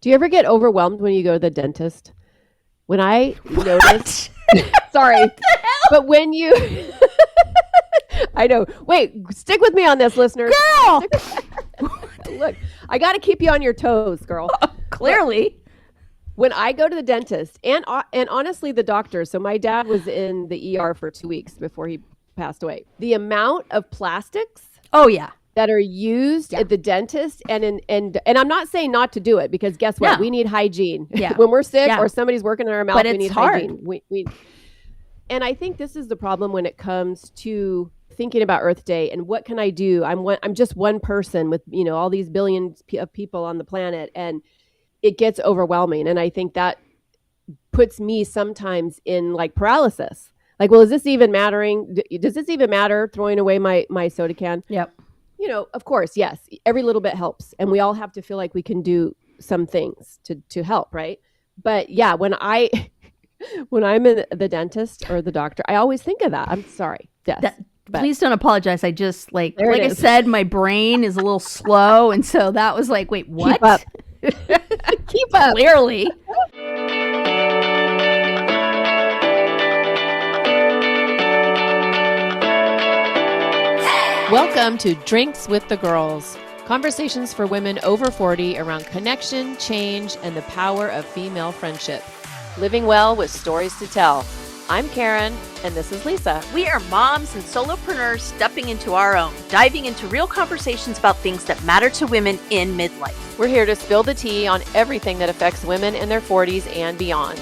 Do you ever get overwhelmed when you go to the dentist? When I notice, sorry, but when you, I know. Wait, stick with me on this, listeners. Girl, look, I got to keep you on your toes, girl. Clearly. When I go to the dentist and honestly the doctor, so my dad was in the ER for 2 weeks before he passed away. The amount of plastics that are used at the dentist and I'm not saying not to do it, because guess what? No. We need hygiene. Yeah. When we're sick or somebody's working in our mouth, But we it's need hard. hygiene. And I think this is the problem when it comes to thinking about Earth Day and what can I do? I'm just one person with, all these billions of people on the planet, and it gets overwhelming. And I think that puts me sometimes in like paralysis. Like, well, is this even mattering? Does this even matter, throwing away my soda can? Yep. Of course, yes. Every little bit helps. And we all have to feel like we can do some things to help, right? But yeah, when I'm in the dentist or the doctor, I always think of that. I'm sorry. Yes. Please don't apologize. I just like I is. said, my brain is a little slow. And so that was like, wait, what? Keep up. Keep up. Clearly. Welcome to Drinks with the Girls. Conversations for women over 40 around connection, change, and the power of female friendship. Living well with stories to tell. I'm Karen, and this is Lisa. We are moms and solopreneurs stepping into our own, diving into real conversations about things that matter to women in midlife. We're here to spill the tea on everything that affects women in their 40s and beyond.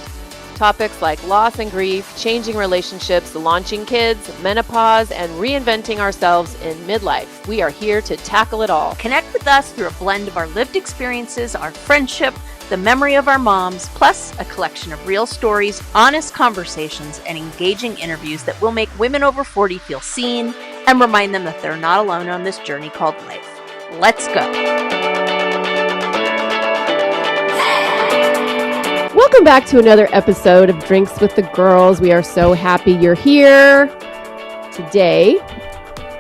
Topics like loss and grief, changing relationships, launching kids, menopause, and reinventing ourselves in midlife. We are here to tackle it all. Connect with us through a blend of our lived experiences, our friendship, the memory of our moms, plus a collection of real stories, honest conversations, and engaging interviews that will make women over 40 feel seen and remind them that they're not alone on this journey called life. Let's go. Welcome back to another episode of Drinks with the Girls. We are so happy you're here. Today,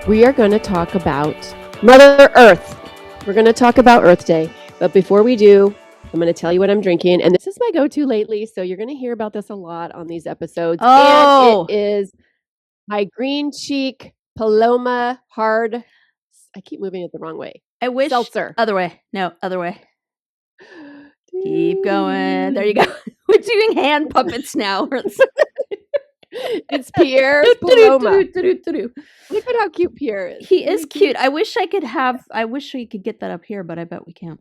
we are going to talk about Mother Earth. We're going to talk about Earth Day. But before we do, I'm going to tell you what I'm drinking. And this is my go-to lately, so you're going to hear about this a lot on these episodes. Oh. And it is my Green Cheek Paloma Hard. I keep moving it the wrong way. I wish. Seltzer. Other way. No, other way. Keep going. There you go. We're doing hand puppets now. It's Pierre's Paloma. Look at how cute Pierre is. He is cute. I wish we could get that up here, but I bet we can't.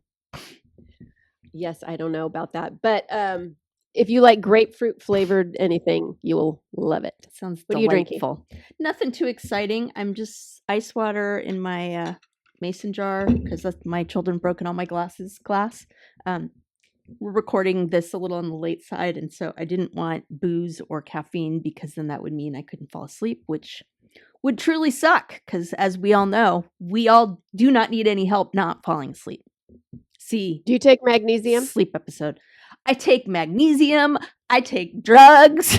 Yes, I don't know about that. But if you like grapefruit flavored anything, you will love it. Sounds what delightful. Are you drinking? Nothing too exciting. I'm just ice water in my mason jar because my children broken all my glass. We're recording this a little on the late side, and so I didn't want booze or caffeine because then that would mean I couldn't fall asleep, which would truly suck because, as we all know, we all do not need any help not falling asleep. See, do you take magnesium? Sleep episode. I take magnesium. I take drugs.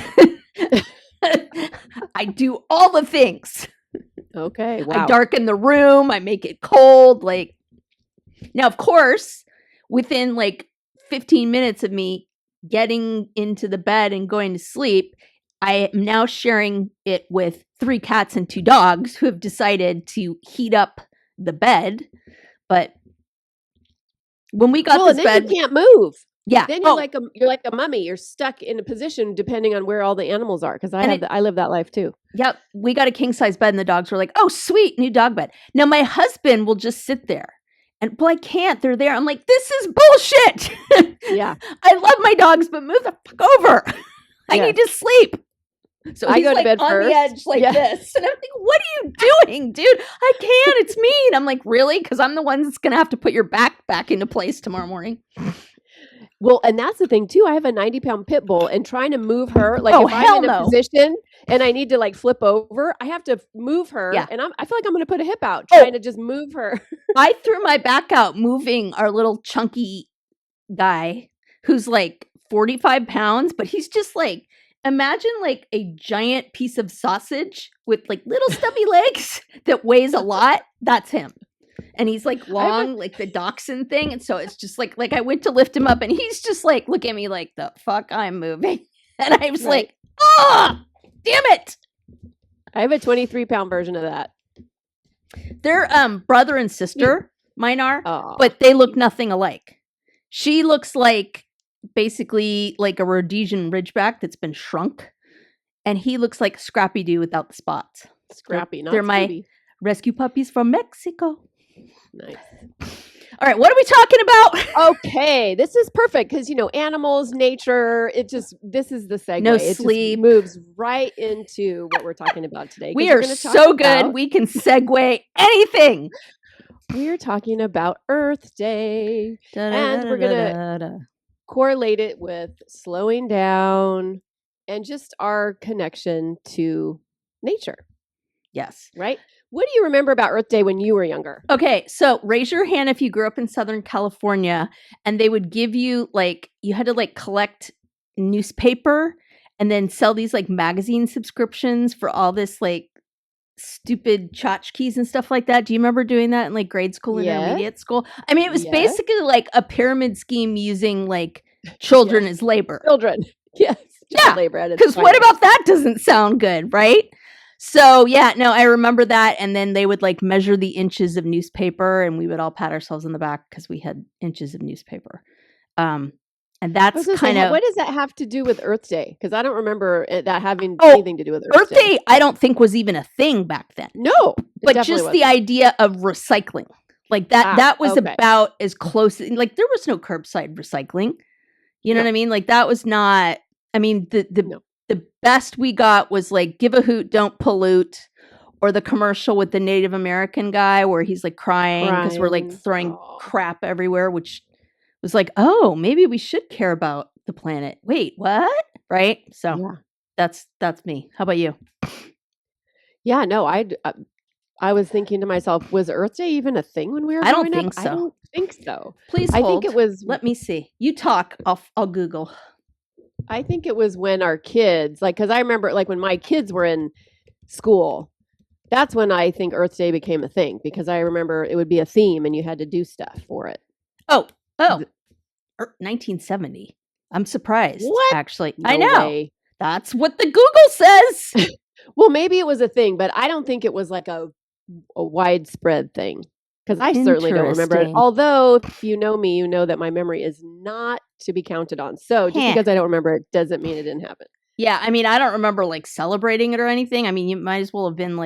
I do all the things. Okay, wow. I darken the room. I make it cold. Now, of course, within 15 minutes of me getting into the bed and going to sleep, I am now sharing it with 3 cats and 2 dogs who have decided to heat up the bed. But when we got this bed, you can't move. Yeah. Then you're like a mummy. You're stuck in a position depending on where all the animals are. Because I live that life too. Yep. We got a king size bed and the dogs were like, "Oh, sweet, new dog bed." Now my husband will just sit there. And well, I can't. They're there. I'm like, this is bullshit. Yeah. I love my dogs, but move the fuck over. I need to sleep. So I go to bed on first. The edge this. And I'm like, what are you doing, dude? I can't. It's mean. I'm like, really? Because I'm the one that's going to have to put your back into place tomorrow morning. Well, and that's the thing too. I have a 90-pound pit bull, and trying to move her, if I'm in a position and I need to flip over, I have to move her. Yeah. And I feel like I'm going to put a hip out trying to just move her. I threw my back out moving our little chunky guy who's 45 pounds, but he's just imagine a giant piece of sausage with little stubby legs that weighs a lot. That's him. and he's like long, like the dachshund thing. And so it's just like I went to lift him up and he's just like, look at me like, the fuck I'm moving. And I was like, oh, damn it. I have a 23-pound version of that. They're brother and sister, mine are, Oh. but they look nothing alike. She looks like basically like a Rhodesian Ridgeback that's been shrunk. And he looks like Scrappy-Doo without the spots. Scrappy, not They're my Scooby. rescue puppies from Mexico. Nice. All right, what are we talking about? Okay, this is perfect because animals, nature. This is the segue. No It sleep. just moves right into what we're talking about today. 'cause We we're are gonna talk so good. about- We can segue anything. We're talking about Earth Day, and we're gonna correlate it with slowing down and just our connection to nature. Yes. Right? What do you remember about Earth Day when you were younger? Okay, so raise your hand if you grew up in Southern California and they would give you you had to collect newspaper and then sell these magazine subscriptions for all this stupid tchotchkes and stuff like that. Do you remember doing that in grade school and Yes. intermediate school? I mean, it was Yes. basically like a pyramid scheme using children Yes. as labor. Children. Yes. Yeah, labor at its Because what finest. about that doesn't sound good, right? So yeah, no, I remember that. And then they would measure the inches of newspaper and we would all pat ourselves on the back because we had inches of newspaper. And I was that's gonna say, kind of what does that have to do with Earth Day? Because I don't remember that having Oh, anything to do with Earth Day, I don't think was even a thing back then. No, it But definitely just the wasn't. idea of recycling. That was okay. about as close there was no curbside recycling. You know No. what I mean? That was not No. the best we got was give a hoot, don't pollute, or the commercial with the Native American guy where he's crying because we're Crying. throwing Aw. crap everywhere, which was oh, maybe we should care about the planet. Wait, what? Right? So Yeah. that's me. How about you? Yeah, no, I was thinking to myself, was Earth Day even a thing when we were I don't growing think up? so. I don't think so. Please I hold. think it was Let me see. You talk. I'll Google. I think it was when our kids, because I remember when my kids were in school, that's when I think Earth Day became a thing because I remember it would be a theme and you had to do stuff for it. Oh, 1970. I'm surprised. What? Actually, No I know. way. That's what the Google says. Well, maybe it was a thing, but I don't think it was a widespread thing because I certainly don't remember it. Interesting. Although, if you know me, you know that my memory is not to be counted on. So just Heh. because I don't remember it doesn't mean it didn't happen. Yeah, I mean, I don't remember celebrating it or anything. I mean, you might as well have been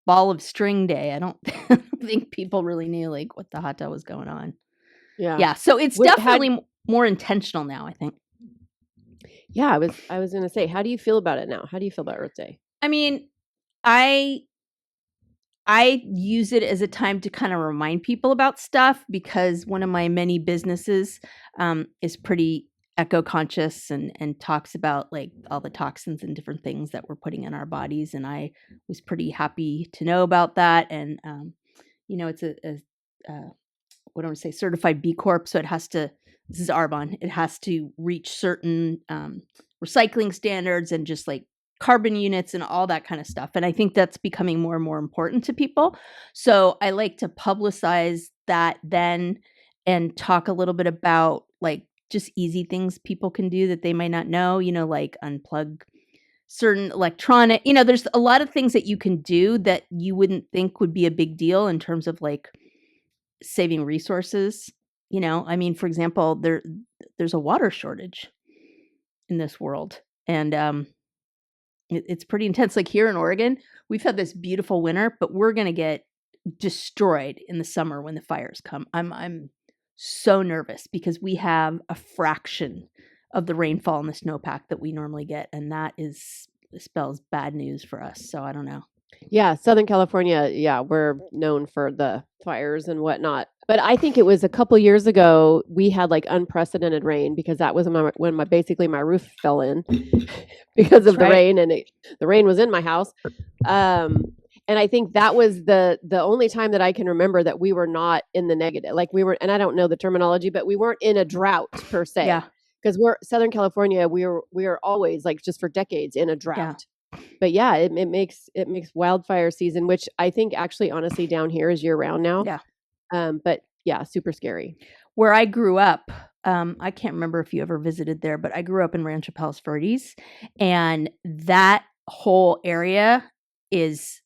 ball of string day. I don't think people really knew what the hot dog was going on. Yeah. Yeah, so it's What- definitely more intentional now, I think. Yeah, I was going to say, how do you feel about it now? How do you feel about Earth Day? I mean, I use it as a time to kind of remind people about stuff because one of my many businesses is pretty eco-conscious and talks about all the toxins and different things that we're putting in our bodies. And I was pretty happy to know about that. And, it's what do I want to say, certified B Corp. So it has to, this is Arbonne, it has to reach certain recycling standards and just carbon units and all that kind of stuff. And I think that's becoming more and more important to people. So I like to publicize that then and talk a little bit about just easy things people can do that they might not know, unplug certain electronic, there's a lot of things that you can do that you wouldn't think would be a big deal in terms of saving resources. I mean, for example, there's a water shortage in this world. And it's pretty intense. Here in Oregon, we've had this beautiful winter, but we're going to get destroyed in the summer when the fires come. I'm so nervous because we have a fraction of the rainfall and the snowpack that we normally get. And that spells bad news for us. So I don't know. Yeah, Southern California, we're known for the fires and whatnot. But I think it was a couple years ago we had unprecedented rain because that was when basically my roof fell in because of the rain and the rain was in my house. And I think that was the only time that I can remember that we were not in the negative. We were, and I don't know the terminology, but we weren't in a drought per se. Yeah. Because we're Southern California, we are always just for decades in a drought. But yeah, it makes wildfire season, which I think actually honestly down here is year round now. Yeah. But yeah, super scary. Where I grew up, I can't remember if you ever visited there, but I grew up in Rancho Palos Verdes, and that whole area is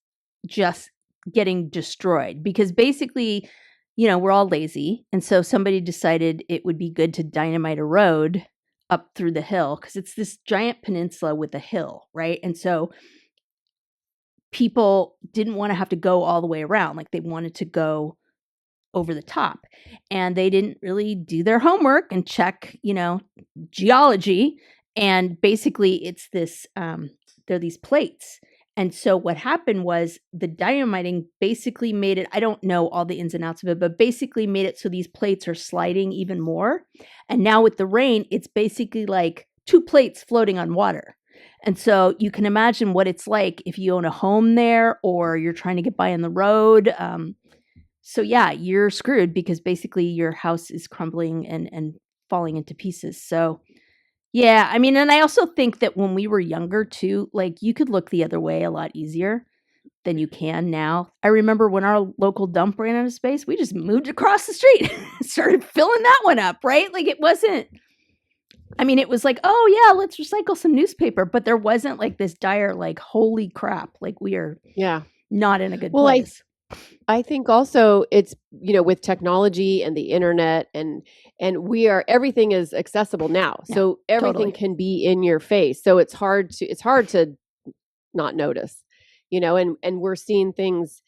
just getting destroyed because basically, we're all lazy. And so somebody decided it would be good to dynamite a road up through the hill because it's this giant peninsula with a hill, right? And so people didn't want to have to go all the way around. Like they wanted to go over the top, and they didn't really do their homework and check, geology. And basically it's this, there are these plates. And so what happened was the dynamiting basically made it, I don't know all the ins and outs of it, but basically made it so these plates are sliding even more. And now with the rain, it's basically like 2 plates floating on water. And so you can imagine what it's like if you own a home there or you're trying to get by on the road. So yeah, you're screwed because basically your house is crumbling and falling into pieces. So yeah, I mean, and I also think that when we were younger too, like you could look the other way a lot easier than you can now. I remember when our local dump ran out of space, we just moved across the street, started filling that one up, right? Like it wasn't, I mean, it was like, oh yeah, let's recycle some newspaper, but there wasn't like this dire, like, holy crap, like we are not in a good place. I think also it's, with technology and the internet and everything is accessible now. Yeah, so everything totally. can be in your face. So it's hard to not notice, and we're seeing things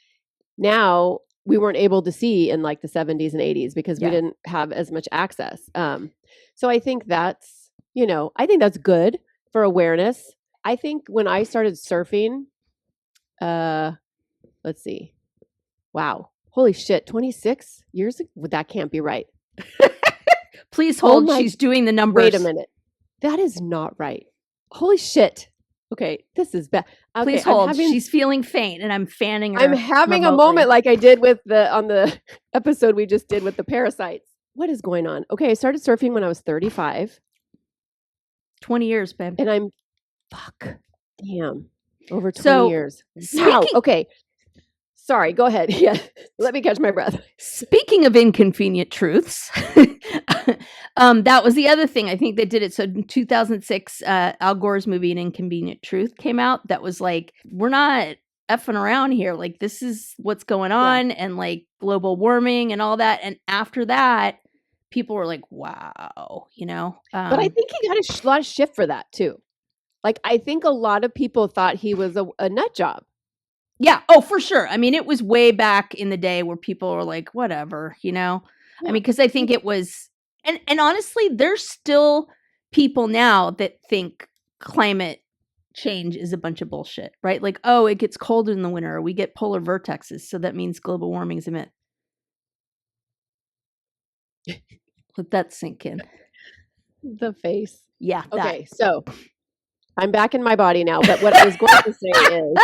now we weren't able to see in like the 70s and 80s because we didn't have as much access. So I think that's, good for awareness. I think when I started surfing, let's see. Wow. Holy shit. 26 years ago? That can't be right. Please hold. She's doing the numbers. Wait a minute. That is not right. Holy shit. Okay. This is bad. Okay, Please hold. She's feeling faint and I'm fanning her. I'm having remotely. A moment like I did on the episode we just did with the parasites. What is going on? Okay. I started surfing when I was 35. 20 years, babe. And I'm, damn. Over 20 years. Wow. Okay. Sorry, go ahead. Yeah, let me catch my breath. Speaking of inconvenient truths, that was the other thing I think that did it. So in 2006, Al Gore's movie An Inconvenient Truth came out. That was like, we're not effing around here. Like, this is what's going on and like global warming and all that. And after that, people were like, wow, But I think he got a lot of shit for that too. Like, I think a lot of people thought he was a nut job. Yeah. Oh, for sure. I mean, it was way back in the day where people were like, whatever, I mean, because I think it was, and honestly, there's still people now that think climate change is a bunch of bullshit, right? Like, oh, it gets colder in the winter, or we get polar vortexes. So that means global warming is a myth. Let that sink in. The face. Yeah. Okay. So I'm back in my body now. But what I was going to say is,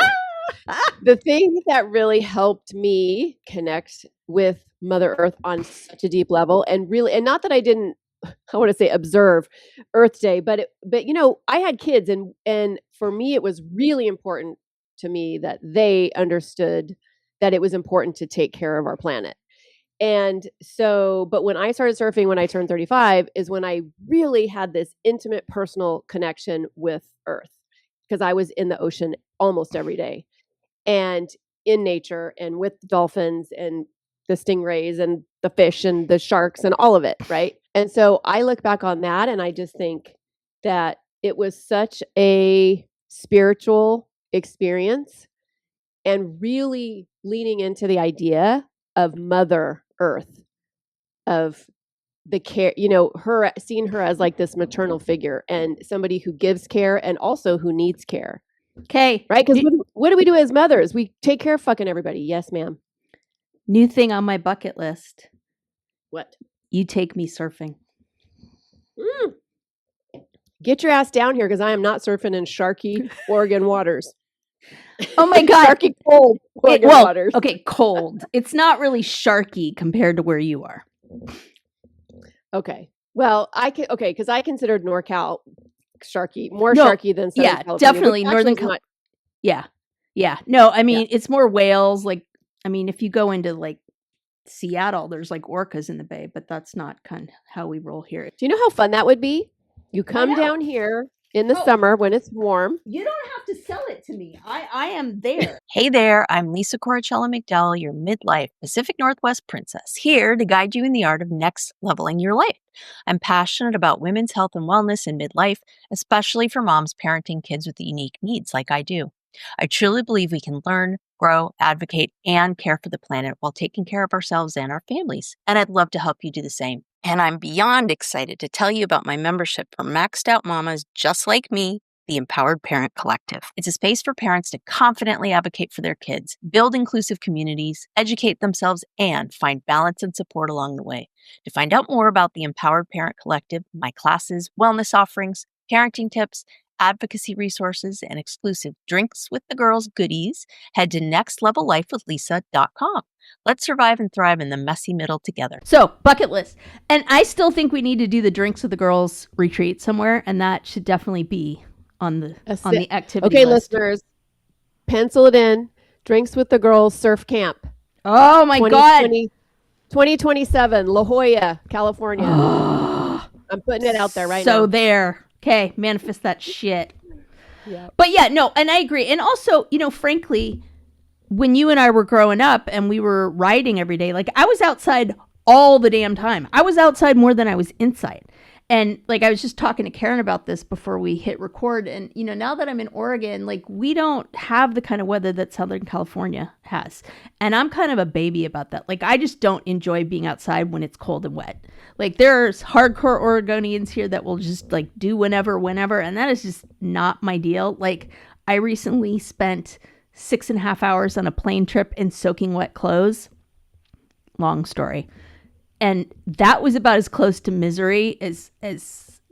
the thing that really helped me connect with Mother Earth on such a deep level, and not that I didn't, I want to say observe Earth Day, but I had kids, and for me, it was really important to me that they understood that it was important to take care of our planet. And so, but when I started surfing, when I turned 35, is when I really had this intimate personal connection with Earth, because I was in the ocean almost every day. And in nature and with dolphins and the stingrays and the fish and the sharks and all of it, right? And so I look back on that and I just think that it was such a spiritual experience and really leaning into the idea of Mother Earth, of the care, seeing her as like this maternal figure and somebody who gives care and also who needs care. Okay. Right? Because what do we do as mothers? We take care of fucking everybody. Yes, ma'am. New thing on my bucket list. What? You take me surfing. Get your ass down here because I am not surfing in sharky Oregon waters. Oh my God. Sharky cold Oregon waters. Okay, cold. It's not really sharky compared to where you are. Okay. Well, because I considered NorCal sharky, more sharky than Southern California, definitely Northern Yeah. Yeah. No, I mean, it's more whales. Like, I mean, if you go into like Seattle, there's like orcas in the bay, but that's not kind of how we roll here. Do you know how fun that would be? You come know. down here in the summer when it's warm. You don't have to sell it to me. I am there. Hey there, I'm Lisa Corachella McDowell, your midlife Pacific Northwest princess, here to guide you in the art of next leveling your life. I'm passionate about women's health and wellness in midlife, especially for moms parenting kids with unique needs like I do. I truly believe we can learn, grow, advocate, and care for the planet while taking care of ourselves and our families. And I'd love to help you do the same. And I'm beyond excited to tell you about my membership for maxed out mamas just like me, the Empowered Parent Collective. It's a space for parents to confidently advocate for their kids, build inclusive communities, educate themselves, and find balance and support along the way. To find out more about the Empowered Parent Collective, my classes, wellness offerings, parenting tips, advocacy resources, and exclusive Drinks with the Girls goodies, head to nextlevellifewithlisa.com. Let's survive and thrive in the messy middle together. So, bucket list. And I still think we need to do the Drinks with the Girls retreat somewhere, and that should definitely be on the activity Okay, list. listeners, pencil it in. Drinks with the Girls Surf Camp. Oh my God. 2027, La Jolla, California. I'm putting it out there right now. So there. Okay, manifest that shit. Yeah. But yeah, no, and I agree. And also, you know, frankly, when you and I were growing up and we were riding every day, like I was outside all the damn time. I was outside more than I was inside. And like I was just talking to Karen about this before we hit record. And, you know, now that I'm in Oregon, like we don't have the kind of weather that Southern California has. And I'm kind of a baby about that. Like I just don't enjoy being outside when it's cold and wet. Like there's hardcore Oregonians here that will just like do whenever. And that is just not my deal. Like I recently spent 6.5 hours on a plane trip in soaking wet clothes. Long story. And that was about as close to misery as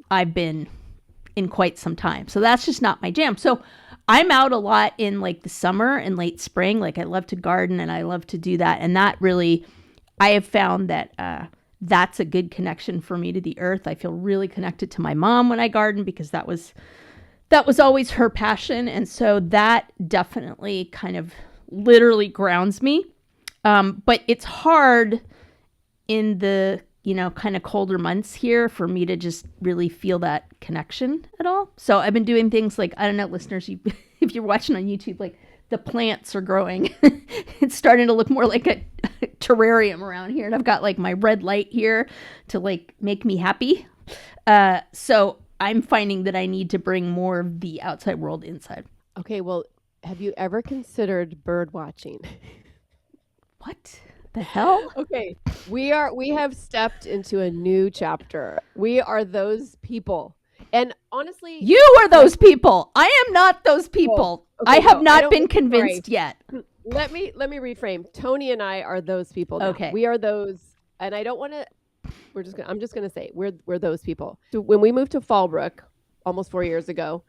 I've been in quite some time. So that's just not my jam. So I'm out a lot in like the summer and late spring. Like I love to garden and I love to do that. And that really, I have found that that's a good connection for me to the earth. I feel really connected to my mom when I garden because that was always her passion. And so that definitely kind of literally grounds me. But it's hard in the, you know, kind of colder months here for me to just really feel that connection at all. So I've been doing things like, I don't know, listeners, if you're watching on YouTube, like the plants are growing. It's starting to look more like a terrarium around here. And I've got like my red light here to like make me happy. So I'm finding that I need to bring more of the outside world inside. Okay, well, have you ever considered bird watching? What the hell? Okay, we have stepped into a new chapter. We are those people. And honestly, you are those people. I am not those people. I have not been convinced yet. Let me reframe. Tony and I are those people now. Okay. We are those, and I don't want to I'm just going to say we're those people. So when we moved to Fallbrook almost 4 years ago,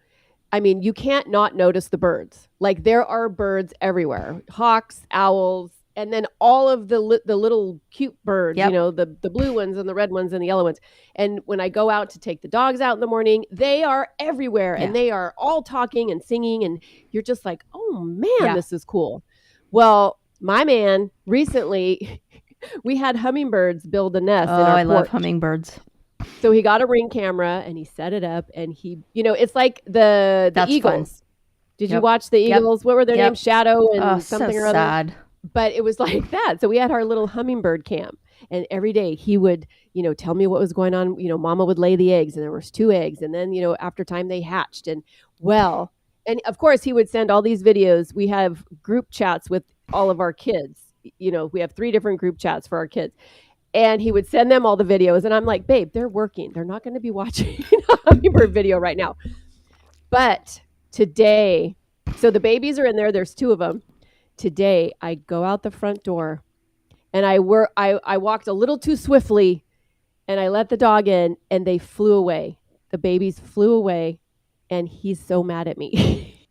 I mean, you can't not notice the birds. Like there are birds everywhere. Hawks, owls, and then all of the little cute birds, you know, the blue ones and the red ones and the yellow ones. And when I go out to take the dogs out in the morning, they are everywhere and they are all talking and singing. And you're just like, oh man, this is cool. Well, my man recently, we had hummingbirds build a nest in our porch. I love hummingbirds. So he got a Ring camera and he set it up and he, you know, it's like the Eagles. Fun. Did you watch the Eagles? What were their names? Shadow and something so or other. Sad. But it was like that. So we had our little hummingbird camp. And every day he would, you know, tell me what was going on. You know, mama would lay the eggs and there was 2 eggs. And then, you know, after time they hatched. And well, and of course he would send all these videos. We have group chats with all of our kids. You know, we have 3 different group chats for our kids. And he would send them all the videos. And I'm like, babe, they're working. They're not going to be watching a hummingbird video right now. But today, so the babies are in there. There's 2 of them. Today, I go out the front door and I walked a little too swiftly and I let the dog in and they flew away. The babies flew away and he's so mad at me.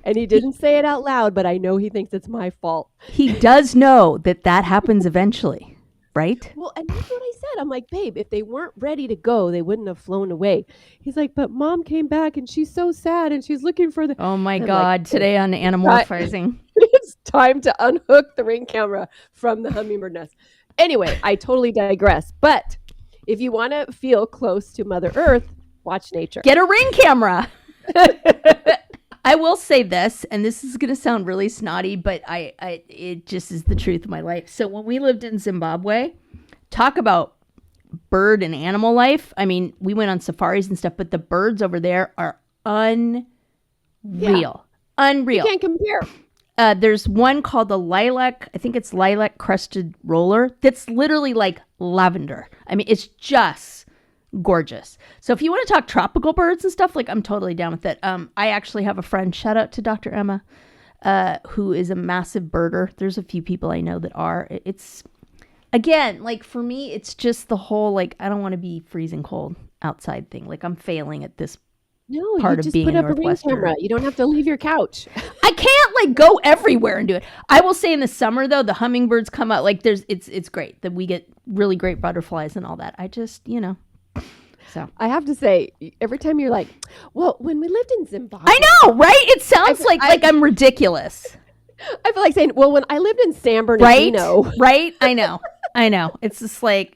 And he didn't say it out loud, but I know he thinks it's my fault. He does know that happens eventually, right? Well, and that's what I said, I'm like, babe, if they weren't ready to go, they wouldn't have flown away. He's like, but mom came back and she's so sad and she's looking for the. Oh my I'm God. like, Today on anamorphizing. it's time to unhook the Ring camera from the hummingbird nest. Anyway, I totally digress. But if you want to feel close to Mother Earth, watch nature. Get a Ring camera. I will say this, and this is going to sound really snotty, but it just is the truth of my life. So when we lived in Zimbabwe, talk about bird and animal life. I mean, we went on safaris and stuff, but the birds over there are unreal. Unreal. You can't compare. There's one called the lilac. I think it's lilac crested roller. That's literally like lavender. I mean, it's just gorgeous. So if you want to talk tropical birds and stuff, like I'm totally down with it. I actually have a friend, shout out to Dr. Emma, who is a massive birder. There's a few people I know that are. It's, again, like for me, it's just the whole, like, I don't want to be freezing cold outside thing. Like I'm failing at this No, part you of just being put a up a Ring Northwestern. camera. You don't have to leave your couch. I can't like go everywhere and do it. I will say in the summer though, the hummingbirds come out. Like it's great that we get really great butterflies and all that. I just, so I have to say, every time you're like, well, when we lived in Zimbabwe. I know, right? It sounds like I'm ridiculous. I feel like saying, well, when I lived in San Bernardino. Right? I know. It's just like,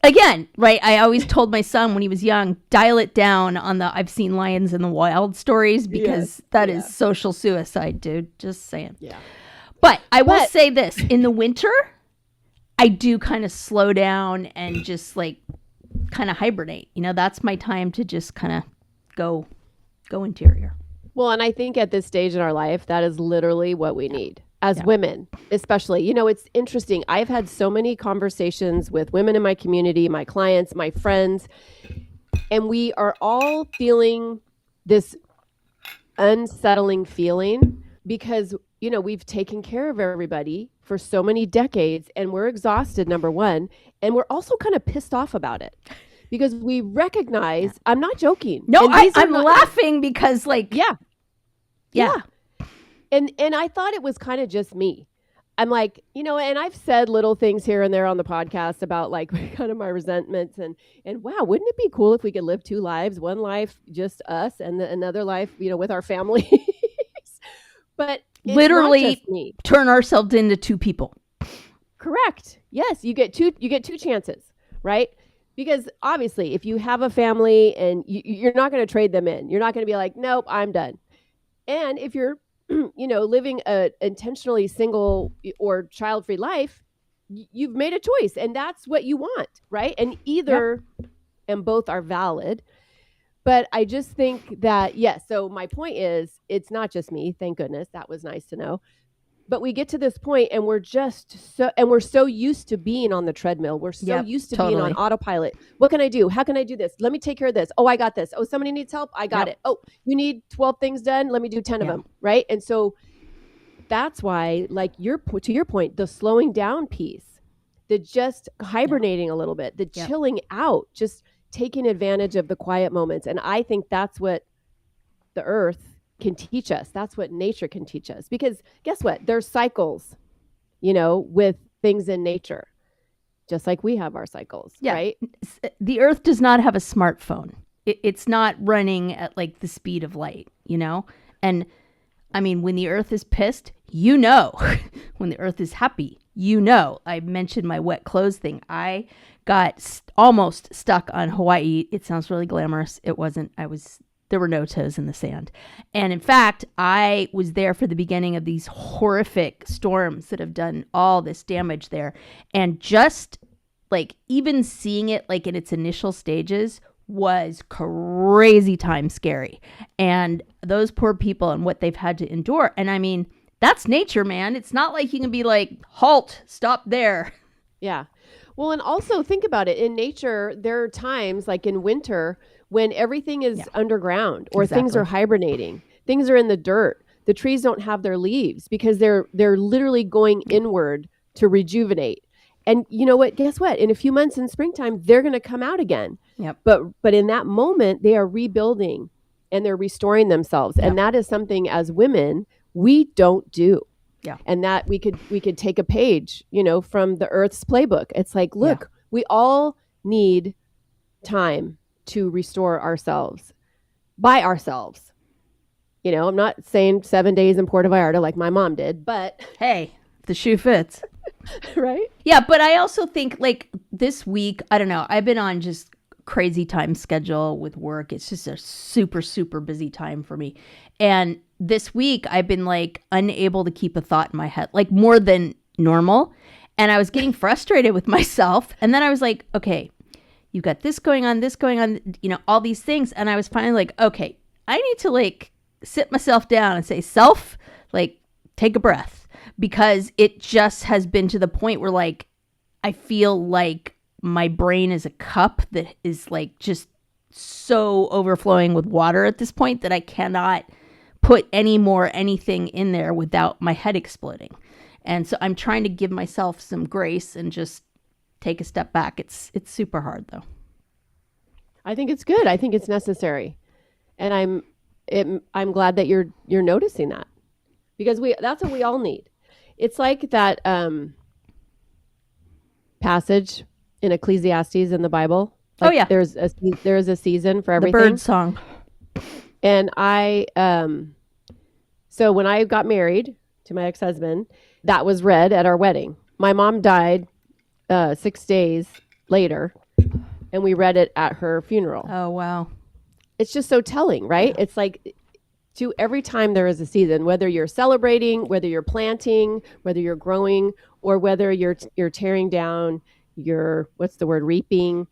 again, right? I always told my son when he was young, dial it down on the I've seen lions in the wild stories because that is social suicide, dude. Just saying. Yeah. But I will say this, in the winter, I do kind of slow down and just like kind of hibernate. That's my time to just kind of go interior. Well, and I think at this stage in our life, that is literally what we need as women, especially. It's interesting. I've had so many conversations with women in my community, my clients, my friends, and we are all feeling this unsettling feeling because, we've taken care of everybody for so many decades and we're exhausted, number one, and we're also kind of pissed off about it because we recognize, I'm not joking. No, And I'm laughing because like, Yeah. And I thought it was kind of just me. I'm like, and I've said little things here and there on the podcast about like kind of my resentments and wow, wouldn't it be cool if we could live two lives, one life just us and another life, with our families. But it's literally not just me. Turn ourselves into two people. Correct. Yes, you get two chances, right? Because obviously, if you have a family and you're not going to trade them in, you're not going to be like, nope, I'm done. And if you're, living a intentionally single or child-free life, you've made a choice, and that's what you want, right? And either and both are valid. But I just think that yes. So my point is, it's not just me. Thank goodness. That was nice to know. But we get to this point and we're so used to being on the treadmill. We're so used to being on autopilot. What can I do? How can I do this? Let me take care of this. Oh, I got this. Oh, somebody needs help. I got it. Oh, you need 12 things done. Let me do 10 of them. Right. And so that's why, like to your point, the slowing down piece, the just hibernating a little bit, the chilling out, just taking advantage of the quiet moments. And I think that's what the earth can teach us. That's what nature can teach us. Because guess what? There's cycles, with things in nature, just like we have our cycles, right? The earth does not have a smartphone. It's not running at like the speed of light, And I mean, when the earth is pissed, when the earth is happy, I mentioned my wet clothes thing. I got almost stuck on Hawaii. It sounds really glamorous. It wasn't. There were no toes in the sand. And in fact, I was there for the beginning of these horrific storms that have done all this damage there. And just like even seeing it like in its initial stages was crazy time scary. And those poor people and what they've had to endure. And I mean, that's nature, man. It's not like you can be like, halt, stop there. Yeah. Well, and also think about it. In nature, there are times like in winter when everything is underground or things are hibernating. Things are in the dirt. The trees don't have their leaves because they're literally going inward to rejuvenate. And you know what? Guess what? In a few months in springtime, they're going to come out again. Yep. But in that moment, they are rebuilding and they're restoring themselves. Yep. And that is something as women we don't do. Yeah. And that we could take a page, from the earth's playbook. It's like, look, We all need time to restore ourselves by ourselves. I'm not saying 7 days in Puerto Vallarta like my mom did, but Hey, the shoe fits. right? Yeah, but I also think like this week, I don't know, I've been on just crazy time schedule with work. It's just a super, super busy time for me. And this week I've been like unable to keep a thought in my head, like more than normal. And I was getting frustrated with myself. And then I was like, okay, you've got this going on, all these things. And I was finally like, okay, I need to like sit myself down and say, self, like take a breath, because it just has been to the point where like, I feel like my brain is a cup that is like just so overflowing with water at this point that I cannot put anything in there without my head exploding. And so I'm trying to give myself some grace and just take a step back. It's super hard though. I think it's good. I think it's necessary. And I'm glad that you're noticing that, because that's what we all need. It's like that passage in Ecclesiastes in the Bible. Like there's a season for everything. The bird song. And so when I got married to my ex-husband, that was read at our wedding. My mom died 6 days later, and we read it at her funeral. Oh, wow. It's just so telling, right? It's like to every time there is a season, whether you're celebrating, whether you're planting, whether you're growing, or whether you're tearing down, reaping,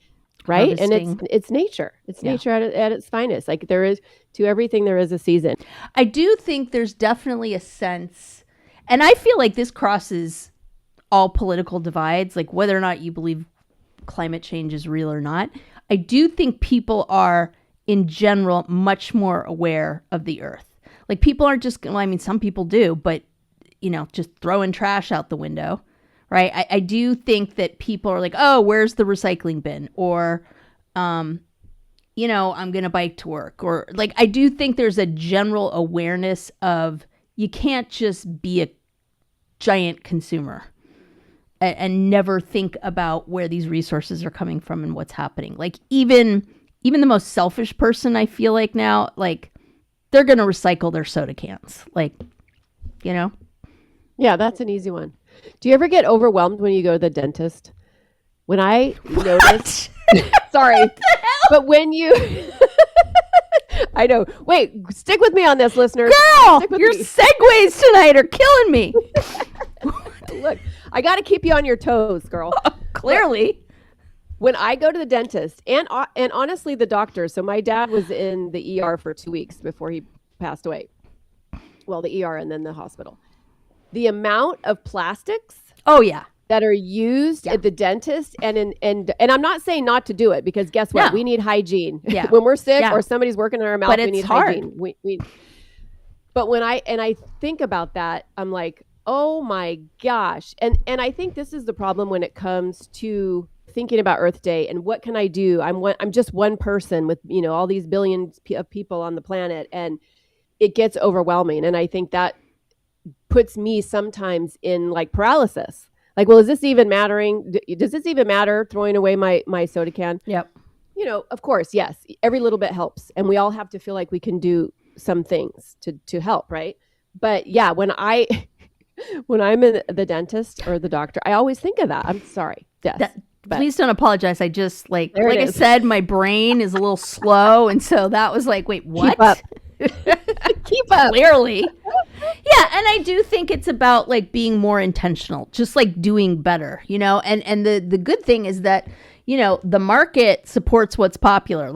right? Harvesting. And it's nature. It's nature at its finest. Like there is, to everything there is a season. I do think there's definitely a sense, and I feel like this crosses all political divides, like whether or not you believe climate change is real or not. I do think people are, in general, much more aware of the earth. Like people aren't just, well, I mean, some people do, but, just throwing trash out the window, right? I do think that people are like, oh, where's the recycling bin? Or, I'm going to bike to work. Or like, I do think there's a general awareness of you can't just be a giant consumer and never think about where these resources are coming from and what's happening. Like even the most selfish person, I feel like now, like they're going to recycle their soda cans. Like, Yeah, that's an easy one. Do you ever get overwhelmed when you go to the dentist? When I notice, sorry, but when you, I know. Wait, stick with me on this, listeners. Girl, your segues tonight are killing me. Look, I got to keep you on your toes, girl. Clearly. When I go to the dentist and honestly the doctor, so my dad was in the ER for 2 weeks before he passed away. Well, the ER and then the hospital. The amount of plastics that are used at the dentist and I'm not saying not to do it, because guess what? No. We need hygiene. Yeah. When we're sick or somebody's working in our mouth, but we need hard. hygiene. But when I think about that, I'm like, oh my gosh. And I think this is the problem when it comes to thinking about Earth Day and what can I do? I'm just one person with, all these billions of people on the planet, and it gets overwhelming. And I think that puts me sometimes in like paralysis. Like, well, is this even mattering? Does this even matter, throwing away my soda can? Yep. Of course, yes. Every little bit helps. And we all have to feel like we can do some things to help, right? But yeah, when I'm in the dentist or the doctor, I always think of that. I'm sorry. Yes. Please don't apologize. I just like I is. said, my brain is a little slow. And so that was like, wait, what? Keep up. Keep up. Clearly. Yeah. And I do think it's about like being more intentional, just like doing better, and the good thing is that, the market supports what's popular.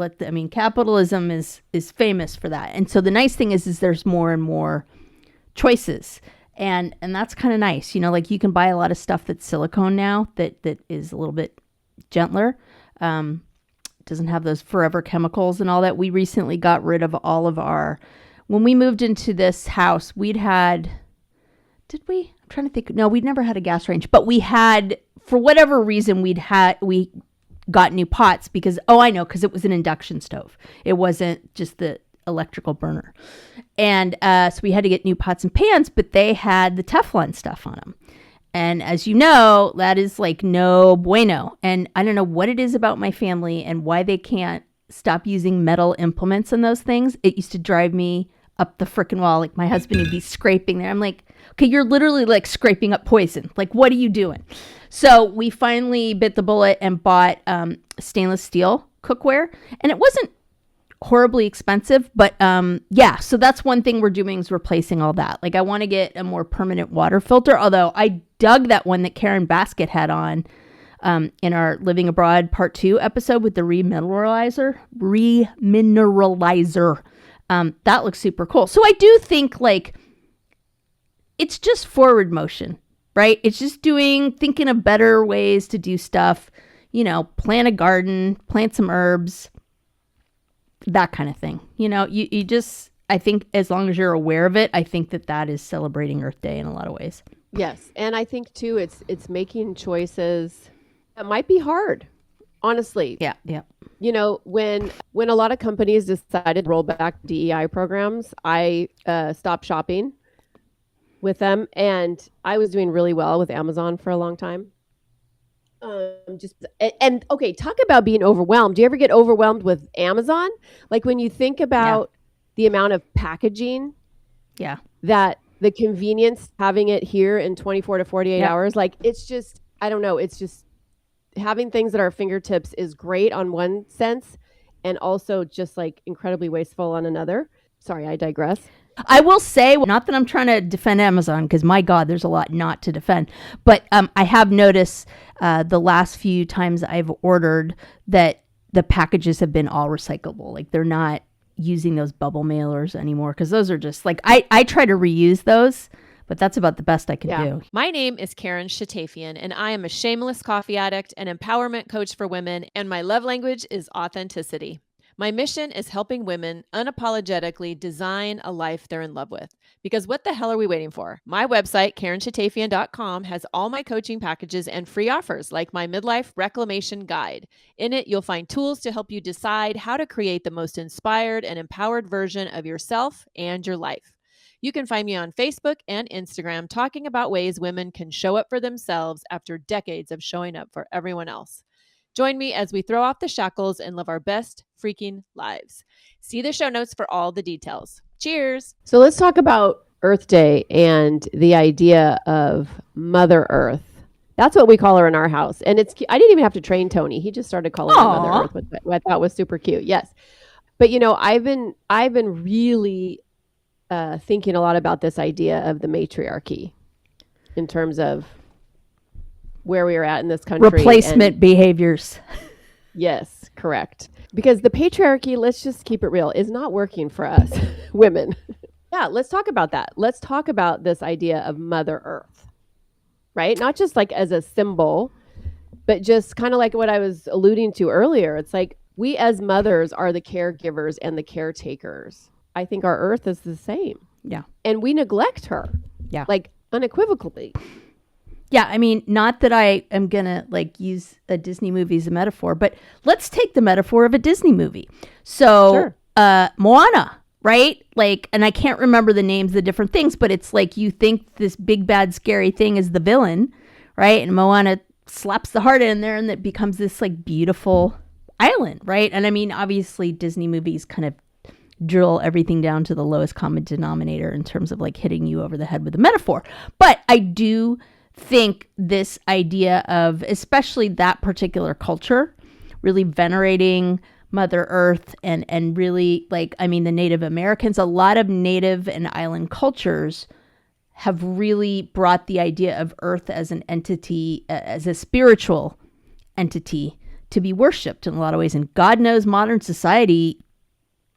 Capitalism is famous for that. And so the nice thing is there's more and more choices. And that's kind of nice. Like you can buy a lot of stuff that's silicone now that is a little bit gentler. Doesn't have those forever chemicals and all that. We recently got rid of all of when we moved into this house, did we? I'm trying to think. No, we'd never had a gas range, but we had, for whatever reason, we got new pots because it was an induction stove. It wasn't just the electrical burner. And so we had to get new pots and pans, but they had the Teflon stuff on them. And as you know, that is like no bueno. And I don't know what it is about my family and why they can't stop using metal implements in those things. It used to drive me up the frickin' wall. Like my husband would be scraping there. I'm like, okay, you're literally like scraping up poison. Like, what are you doing? So we finally bit the bullet and bought stainless steel cookware. And it wasn't horribly expensive, but yeah, so that's one thing we're doing is replacing all that. Like I want to get a more permanent water filter, although I dug that one that Karen Basket had on in our Living Abroad Part 2 episode with the remineralizer. That looks super cool. So I do think like it's just forward motion, right? It's just thinking of better ways to do stuff, you know, plant a garden, plant some herbs, that kind of thing. You know, you just, I think as long as you're aware of it, I think that is celebrating Earth Day in a lot of ways. Yes. And I think too, it's making choices that might be hard, honestly. Yeah. Yeah. You know, when a lot of companies decided to roll back DEI programs, I stopped shopping with them, and I was doing really well with Amazon for a long time. Okay, talk about being overwhelmed. Do you ever get overwhelmed with Amazon? Like when you think about the amount of packaging, that the convenience having it here in 24 to 48 hours, like it's just, I don't know, it's just having things at our fingertips is great on one sense and also just like incredibly wasteful on another. Sorry, I digress. I will say, not that I'm trying to defend Amazon, because my God, there's a lot not to defend. But I have noticed the last few times I've ordered that the packages have been all recyclable. Like they're not using those bubble mailers anymore, because those are just like, I try to reuse those, but that's about the best I can do. My name is Karen Shatafian, and I am a shameless coffee addict and empowerment coach for women, and my love language is authenticity. My mission is helping women unapologetically design a life they're in love with. Because what the hell are we waiting for? My website, KarenShatafian.com, has all my coaching packages and free offers like my Midlife Reclamation Guide. In it, you'll find tools to help you decide how to create the most inspired and empowered version of yourself and your life. You can find me on Facebook and Instagram talking about ways women can show up for themselves after decades of showing up for everyone else. Join me as we throw off the shackles and live our best freaking lives. See the show notes for all the details. Cheers. So let's talk about Earth Day and the idea of Mother Earth. That's what we call her in our house. And I didn't even have to train Tony. He just started calling her Mother Earth, which I thought was super cute. Yes. But you know, I've been really thinking a lot about this idea of the matriarchy in terms of where we are at in this country. Replacement behaviors. Yes, correct. Because the patriarchy, let's just keep it real, is not working for us women. Yeah, let's talk about that. Let's talk about this idea of Mother Earth, right? Not just like as a symbol, but just kind of like what I was alluding to earlier. It's like we as mothers are the caregivers and the caretakers. I think our Earth is the same. Yeah. And we neglect her. Yeah. Like unequivocally. Yeah, I mean, not that I am going to like use a Disney movie as a metaphor, but let's take the metaphor of a Disney movie. So, Moana, right? Like, and I can't remember the names of the different things, but it's like you think this big, bad, scary thing is the villain, right? And Moana slaps the heart in there and it becomes this like beautiful island, right? And I mean, obviously Disney movies kind of drill everything down to the lowest common denominator in terms of like hitting you over the head with a metaphor. But I do think this idea of, especially that particular culture, really venerating Mother Earth and really like, I mean, the Native Americans, a lot of Native and island cultures have really brought the idea of Earth as an entity, as a spiritual entity to be worshipped in a lot of ways. And God knows modern society,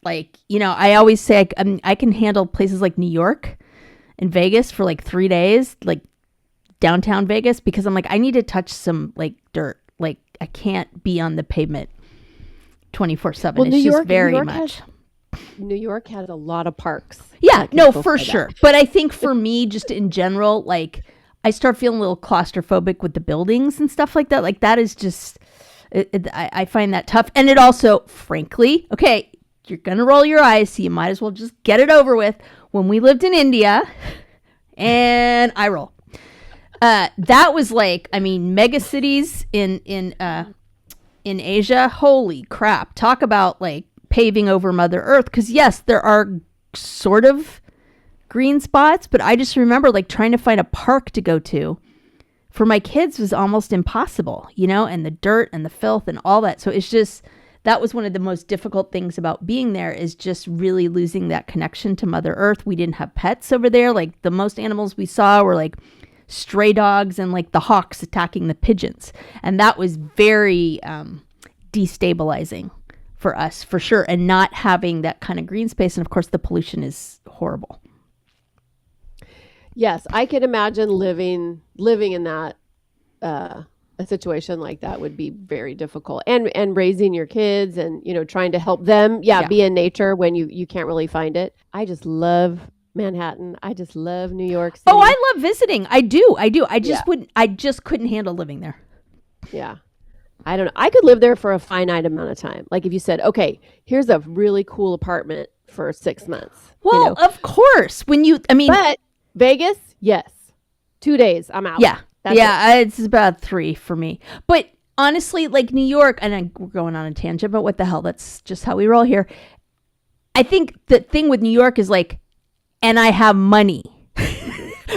like, you know, I always say I can handle places like New York and Vegas for like 3 days, like downtown Vegas, because I'm like, I need to touch some like dirt. Like I can't be on the pavement 24/7. Well, New York has a lot of parks. Yeah, no, for sure. But I think for me, just in general, like I start feeling a little claustrophobic with the buildings and stuff like that. Like that is just, I find that tough. And it also, frankly, okay, you're going to roll your eyes, so you might as well just get it over with. When we lived in India, and I roll. That was like, I mean, mega cities in Asia. Holy crap. Talk about like paving over Mother Earth. Because yes, there are sort of green spots, but I just remember like trying to find a park to go to for my kids was almost impossible, you know, and the dirt and the filth and all that. So it's just, that was one of the most difficult things about being there, is just really losing that connection to Mother Earth. We didn't have pets over there. Like the most animals we saw were like stray dogs and like the hawks attacking the pigeons. And that was very destabilizing for us, for sure. And not having that kind of green space. And of course, the pollution is horrible. Yes, I can imagine living in that a situation like that would be very difficult, and raising your kids and, you know, trying to help them be in nature when you can't really find it. I just love Manhattan. I just love New York City. Oh, I love visiting. I do. I just couldn't handle living there. Yeah. I don't know. I could live there for a finite amount of time. Like if you said, okay, here's a really cool apartment for 6 months. Well, you know? of course. But Vegas, yes. 2 days, I'm out. Yeah. That's it. It's about 3 for me. But honestly, like New York, and we're going on a tangent, but what the hell? That's just how we roll here. I think the thing with New York is like, and I have money,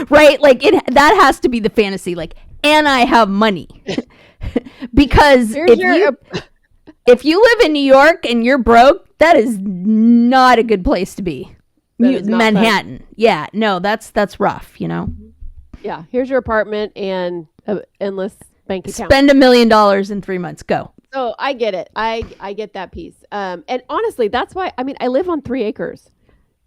right? Like that has to be the fantasy. Like, and I have money, because if you live in New York and you're broke, that is not a good place to be. Manhattan. Fun. Yeah, no, that's rough, you know? Yeah, here's your apartment and an endless bank account. Spend $1 million in 3 months. Go. So I get it. I get that piece. And honestly, that's why, I mean, I live on 3 acres.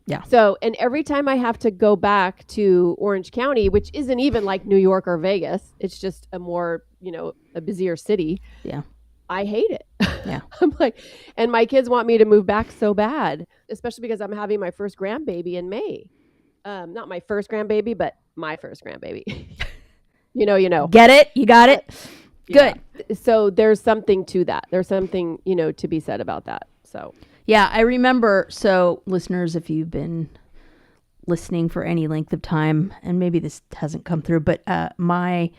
Yeah. So, and every time I have to go back to Orange County, which isn't even like New York or Vegas, it's just a more, you know, a busier city. Yeah. I hate it. Yeah. I'm like, and my kids want me to move back so bad, especially because I'm having my first grandbaby in May. Not my first grandbaby, but my first grandbaby. you know. Get it? You got it? Good. Yeah. So there's something to that. There's something, you know, to be said about that. So. Yeah, I remember. So listeners, if you've been listening for any length of time, and maybe this hasn't come through, but my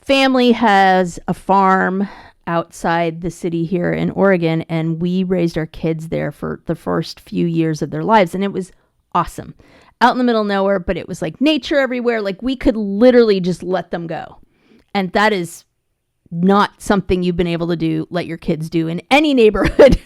family has a farm outside the city here in Oregon, and we raised our kids there for the first few years of their lives, and it was awesome. Out in the middle of nowhere, but it was like nature everywhere. Like we could literally just let them go. And that is not something you've been able to do, let your kids do in any neighborhood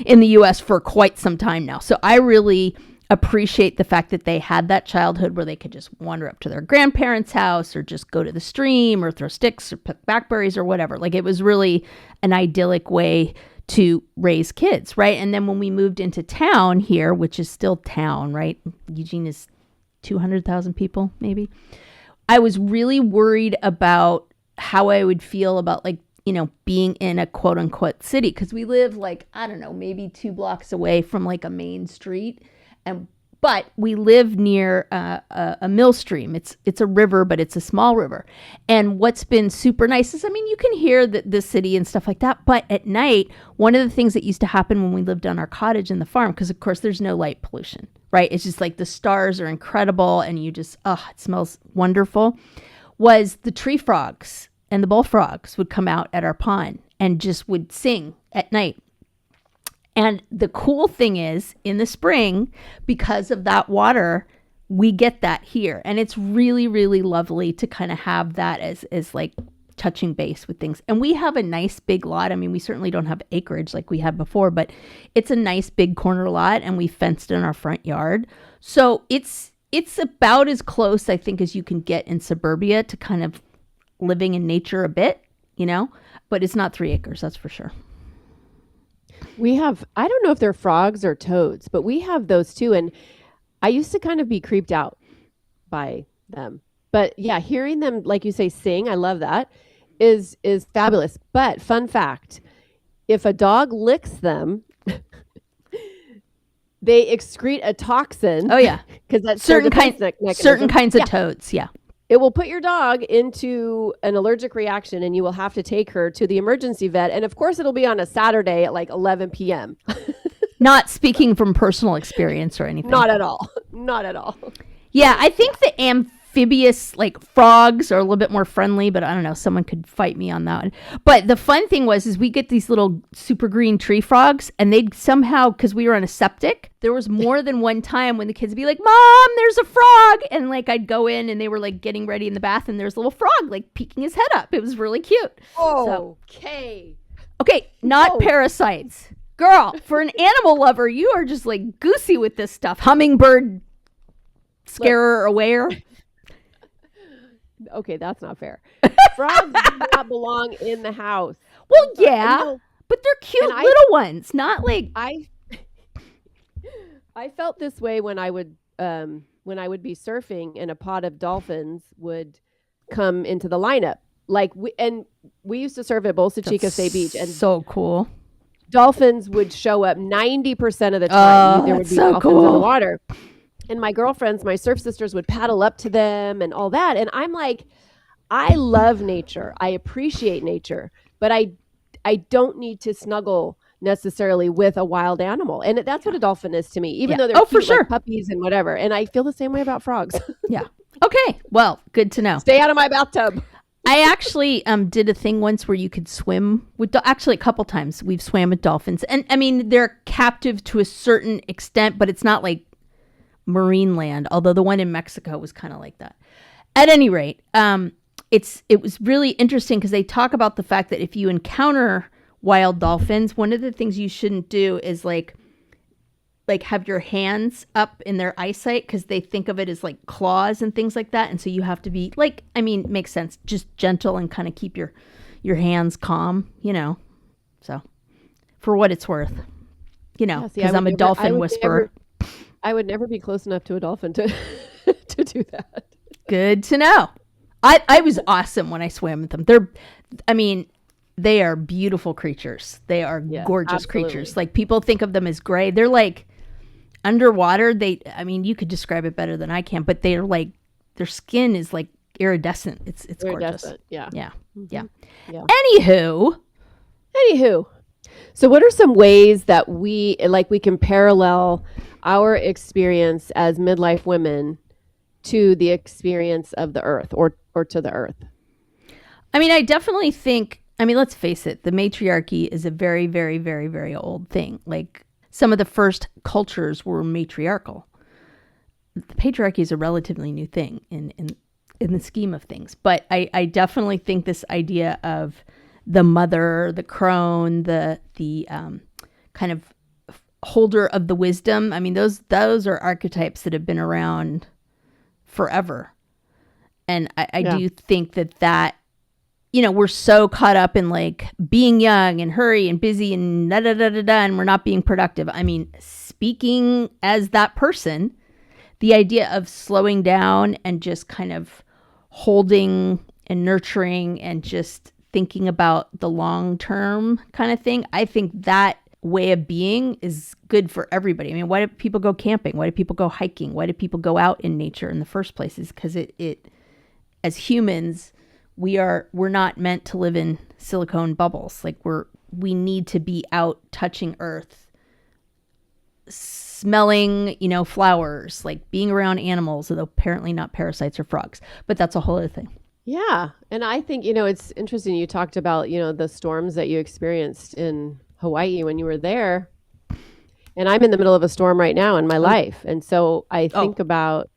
in the US for quite some time now. So I really appreciate the fact that they had that childhood where they could just wander up to their grandparents' house or just go to the stream or throw sticks or pick blackberries or whatever. Like it was really an idyllic way to raise kids, right? And then when we moved into town here, which is still town, right? Eugene is 200,000 people, maybe. I was really worried about how I would feel about like, you know, being in a quote unquote city. Cause we live like, I don't know, maybe 2 blocks away from like a main street. But we live near a mill stream. It's a river, but it's a small river. And what's been super nice is, I mean, you can hear the city and stuff like that. But at night, one of the things that used to happen when we lived on our cottage in the farm, because of course there's no light pollution, right? It's just like the stars are incredible and you just, it smells wonderful, was the tree frogs and the bullfrogs would come out at our pond and just would sing at night. And the cool thing is, in the spring, because of that water, we get that here. And it's really, really lovely to kind of have that as like touching base with things. And we have a nice big lot. I mean, we certainly don't have acreage like we had before, but it's a nice big corner lot and we fenced in our front yard. So it's about as close, I think, as you can get in suburbia to kind of living in nature a bit, you know, but it's not 3 acres, that's for sure. We have, I don't know if they're frogs or toads, but we have those too. And I used to kind of be creeped out by them. But yeah, hearing them, like you say, sing, I love that, is fabulous. But fun fact, if a dog licks them, they excrete a toxin. Oh yeah. Because that's certain kinds of toads. Yeah. It will put your dog into an allergic reaction and you will have to take her to the emergency vet. And of course, it'll be on a Saturday at like 11 p.m. Not speaking from personal experience or anything. Not at all. Not at all. Yeah, I think the amphibious, like frogs are a little bit more friendly, but I don't know, someone could fight me on that one. But the fun thing is we get these little super green tree frogs, and they'd somehow, because we were on a septic, there was more than one time when the kids would be like, Mom, there's a frog. And like I'd go in and they were like getting ready in the bath, and there's a little frog like peeking his head up. It was really cute. Okay. Okay, not parasites. Girl, for an animal lover, you are just like goosey with this stuff. Hummingbird scarer aware. Okay, that's not fair. Frogs do not belong in the house. Well, yeah, but they're cute little ones, not like I felt this way when I would be surfing and a pod of dolphins would come into the lineup. Like we used to surf at Bolsa Chica Bay Beach, and so cool. Dolphins would show up 90% of the time. There would be dolphins in the water. And my girlfriends, my surf sisters would paddle up to them and all that. And I'm like, I love nature. I appreciate nature, but I don't need to snuggle necessarily with a wild animal. And that's what a dolphin is to me, even though they're cute, for sure, like puppies and whatever. And I feel the same way about frogs. Yeah. Okay. Well, good to know. Stay out of my bathtub. I actually did a thing once where you could swim with, actually a couple times we've swam with dolphins. And I mean, they're captive to a certain extent, but it's not like marine land, although the one in Mexico was kind of like that. At any rate, it was really interesting because they talk about the fact that if you encounter wild dolphins, one of the things you shouldn't do is like have your hands up in their eyesight, because they think of it as like claws and things like that. And so you have to be like, I mean, makes sense, just gentle and kind of keep your hands calm, so for what it's worth, because I'm a dolphin whisperer. I would never be close enough to a dolphin to do that. Good to know. I was awesome when I swam with them. They are beautiful creatures. They are gorgeous creatures. Like, people think of them as gray. They're like underwater. You could describe it better than I can, but they're like, their skin is like iridescent. It's gorgeous. Yeah. Yeah. Mm-hmm. Yeah. Yeah. Anywho. So what are some ways that we can parallel our experience as midlife women to the experience of the earth or to the earth? I definitely think, let's face it, the matriarchy is a very, very, very, very old thing. Like, some of the first cultures were matriarchal. The patriarchy is a relatively new thing in the scheme of things. But I definitely think this idea of the mother, the crone, the kind of holder of the wisdom. Those are archetypes that have been around forever. And I do think that, we're so caught up in like being young and hurry and busy and and we're not being productive. Speaking as that person, the idea of slowing down and just kind of holding and nurturing and just thinking about the long term kind of thing, I think that way of being is good for everybody. Why do people go camping? Why do people go hiking? Why do people go out in nature in the first place? Is because it as humans, we're not meant to live in silicone bubbles. Like, we need to be out touching earth, smelling, flowers, like being around animals, although apparently not parasites or frogs, but that's a whole other thing. Yeah. And I think, it's interesting. You talked about, the storms that you experienced in Hawaii when you were there. And I'm in the middle of a storm right now in my life. And so I think about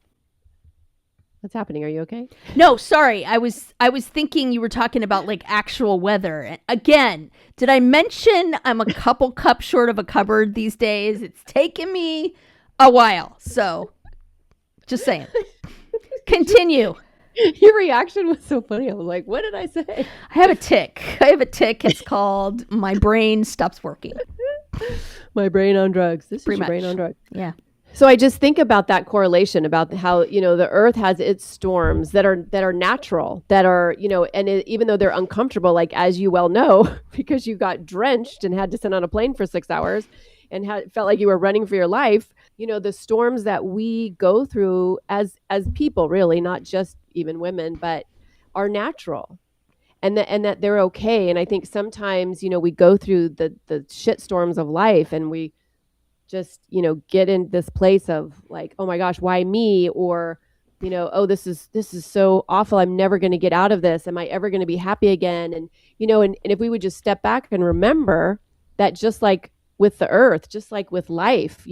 what's happening. Are you okay? No, sorry. I was thinking you were talking about like actual weather. And again, did I mention I'm a couple cups short of a cupboard these days? It's taken me a while. So just saying. Continue. Your reaction was so funny. I was like, what did I say? I have a tick. It's called my brain stops working. My brain on drugs. This Pretty is your brain on drugs. Yeah. So I just think about that correlation about how, the earth has its storms that are natural, that are, even though they're uncomfortable, like, as you well know, because you got drenched and had to sit on a plane for 6 hours and felt like you were running for your life, the storms that we go through as people, really, not just even women, but are natural, and that they're okay. And I think sometimes, we go through the shit storms of life and we just, get in this place of like, oh my gosh, why me? Or oh, this is so awful. I'm never going to get out of this. Am I ever going to be happy again? And, and if we would just step back and remember that, just like with the earth, just like with life,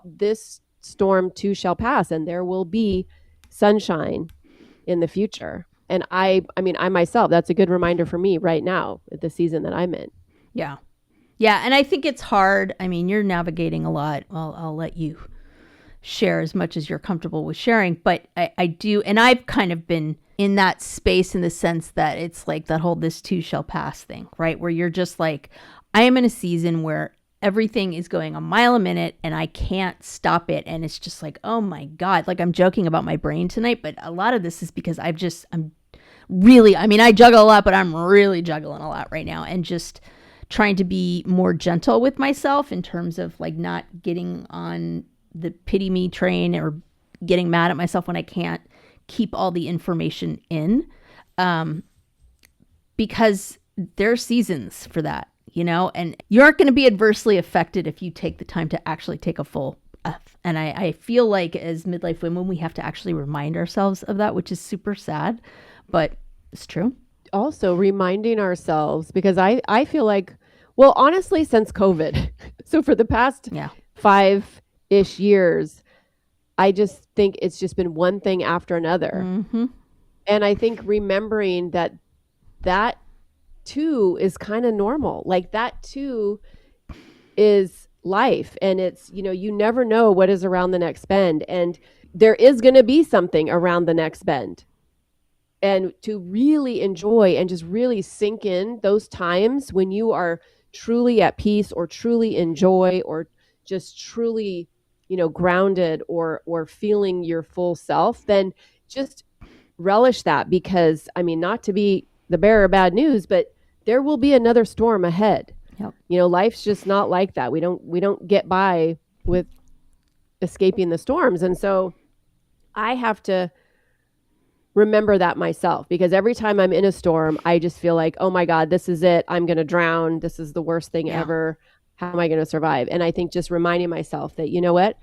this storm too shall pass, and there will be sunshine in the future. And I myself, that's a good reminder for me right now at the season that I'm in. Yeah. Yeah. And I think it's hard. I mean, you're navigating a lot. Well, I'll let you share as much as you're comfortable with sharing. But I do. And I've kind of been in that space in the sense that it's like that whole this too shall pass thing, right? Where you're just like, I am in a season where everything is going a mile a minute and I can't stop it. And it's just like, oh my God, like I'm joking about my brain tonight, but a lot of this is because I juggle a lot, but I'm really juggling a lot right now, and just trying to be more gentle with myself in terms of like not getting on the pity me train or getting mad at myself when I can't keep all the information in, because there are seasons for that. And you aren't going to be adversely affected if you take the time to actually take a full breath. And I feel like as midlife women, we have to actually remind ourselves of that, which is super sad, but it's true. Also reminding ourselves, because I feel like, well, honestly, since COVID, so for the past 5-ish years, I just think it's just been one thing after another. Mm-hmm. And I think remembering that too is kind of normal. Like that too is life. And it's, you never know what is around the next bend. And there is going to be something around the next bend. And to really enjoy and just really sink in those times when you are truly at peace, or truly enjoy, or just truly, grounded, or feeling your full self, then just relish that. Because not to be the bearer of bad news, but there will be another storm ahead. Yep. Life's just not like that. We don't get by with escaping the storms. And so I have to remember that myself, because every time I'm in a storm, I just feel like, oh my God, this is it. I'm going to drown. This is the worst thing ever. How am I going to survive? And I think just reminding myself that, you know what?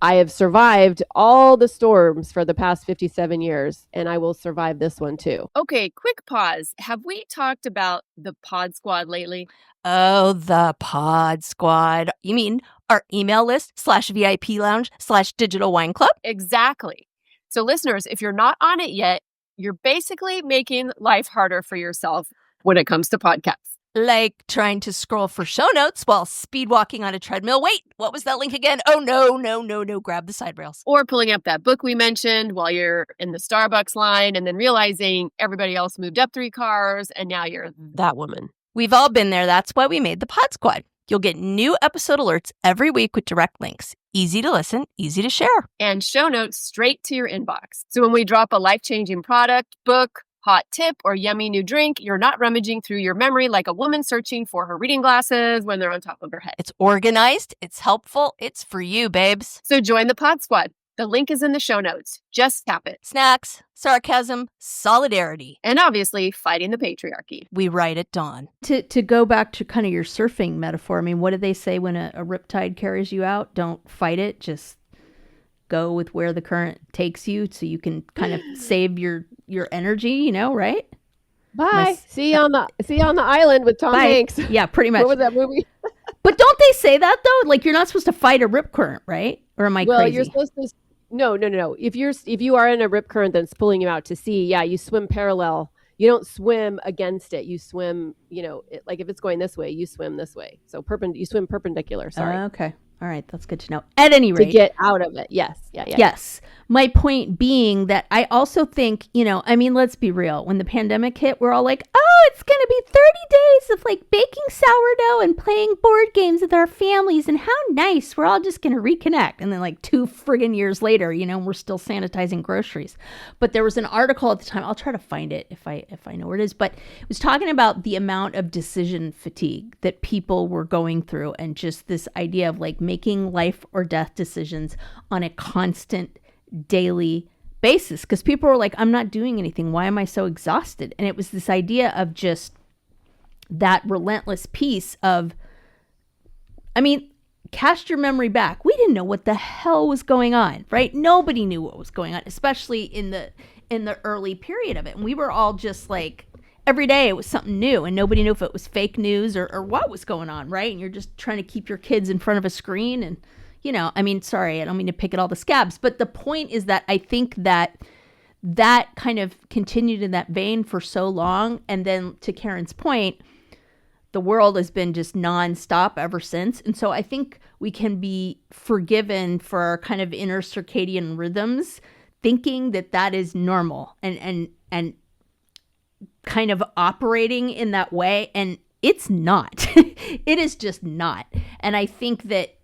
I have survived all the storms for the past 57 years, and I will survive this one too. Okay, quick pause. Have we talked about the Pod Squad lately? Oh, the Pod Squad. You mean our email list /VIP lounge /digital wine club? Exactly. So listeners, if you're not on it yet, you're basically making life harder for yourself when it comes to podcasts. Like trying to scroll for show notes while speed walking on a treadmill. Wait, what was that link again? Oh, no. Grab the side rails. Or pulling up that book we mentioned while you're in the Starbucks line and then realizing everybody else moved up 3 cars and now you're that woman. We've all been there. That's why we made the Pod Squad. You'll get new episode alerts every week with direct links. Easy to listen, easy to share. And show notes straight to your inbox. So when we drop a life-changing product, book, hot tip, or yummy new drink, you're not rummaging through your memory like a woman searching for her reading glasses when they're on top of her head. It's organized, it's helpful, it's for you, babes. So join the Pod Squad. The link is in the show notes. Just tap it. Snacks, sarcasm, solidarity. And obviously, fighting the patriarchy. We write at dawn. To go back to kind of your surfing metaphor, what do they say when a riptide carries you out? Don't fight it, just go with where the current takes you so you can kind of save your energy, right? Bye. See you on the island with Tom Hanks. Yeah, pretty much. What was that movie? But don't they say that though? Like you're not supposed to fight a rip current, right? Or am I crazy? Well, you're supposed to. No. If you are in a rip current that's pulling you out to sea, you swim parallel. You don't swim against it. You swim, like if it's going this way, you swim this way. So you swim perpendicular. Sorry. Okay. All right. That's good to know. At any rate. To get out of it. Yes. Yeah. Yes. My point being that I also think, let's be real. When the pandemic hit, we're all like, oh, it's going to be 30 days of like baking sourdough and playing board games with our families. And how nice. We're all just going to reconnect. And then like 2 friggin' years later, we're still sanitizing groceries. But there was an article at the time. I'll try to find it if I know where it is. But it was talking about the amount of decision fatigue that people were going through, and just this idea of like making life or death decisions on a constant daily basis, because people were like, I'm not doing anything. Why am I so exhausted? And it was this idea of just that relentless piece of, cast your memory back. We didn't know what the hell was going on, right? Nobody knew what was going on, especially in the early period of it. And we were all just like, every day it was something new, and nobody knew if it was fake news or what was going on, right? And you're just trying to keep your kids in front of a screen. And, you know, I mean, sorry, I don't mean to pick at all the scabs, but the point is that I think that kind of continued in that vein for so long. And then to Karen's point, the world has been just nonstop ever since. And so I think we can be forgiven for our kind of inner circadian rhythms, thinking that that is normal and kind of operating in that way. And it's not. It is just not. And I think that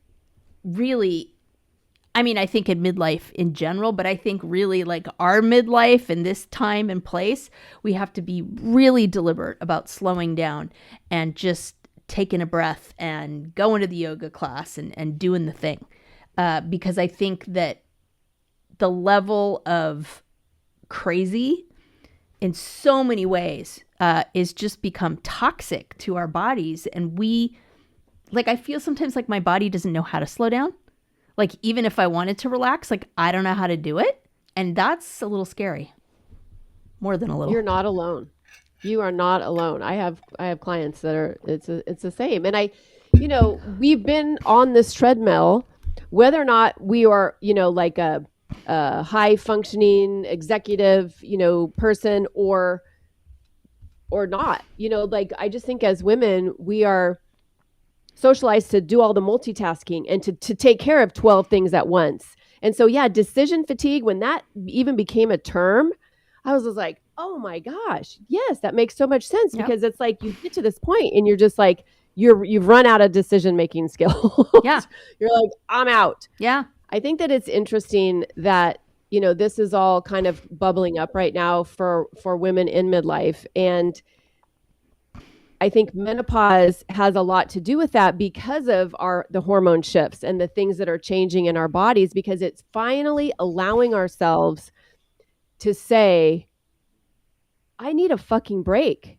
really, I mean, I think in midlife in general, but I think really like our midlife and this time and place, we have to be really deliberate about slowing down and just taking a breath and going to the yoga class and doing the thing. Because I think that the level of crazy in so many ways is just become toxic to our bodies. And I feel sometimes like my body doesn't know how to slow down. Like, even if I wanted to relax, like, I don't know how to do it. And that's a little scary. More than a little. You're not alone. You are not alone. I have clients that are, it's the same. And we've been on this treadmill, whether or not we are, like a high functioning executive, person or not, I just think as women, we are socialized to do all the multitasking and to take care of 12 things at once. And so, decision fatigue, when that even became a term, I was like, oh my gosh, yes, that makes so much sense. Yep. Because it's like you get to this point and you're just like, you've run out of decision-making skills. Yeah. You're like, I'm out. Yeah. I think that it's interesting that, this is all kind of bubbling up right now for women in midlife. And I think menopause has a lot to do with that because of the hormone shifts and the things that are changing in our bodies, because it's finally allowing ourselves to say, I need a fucking break,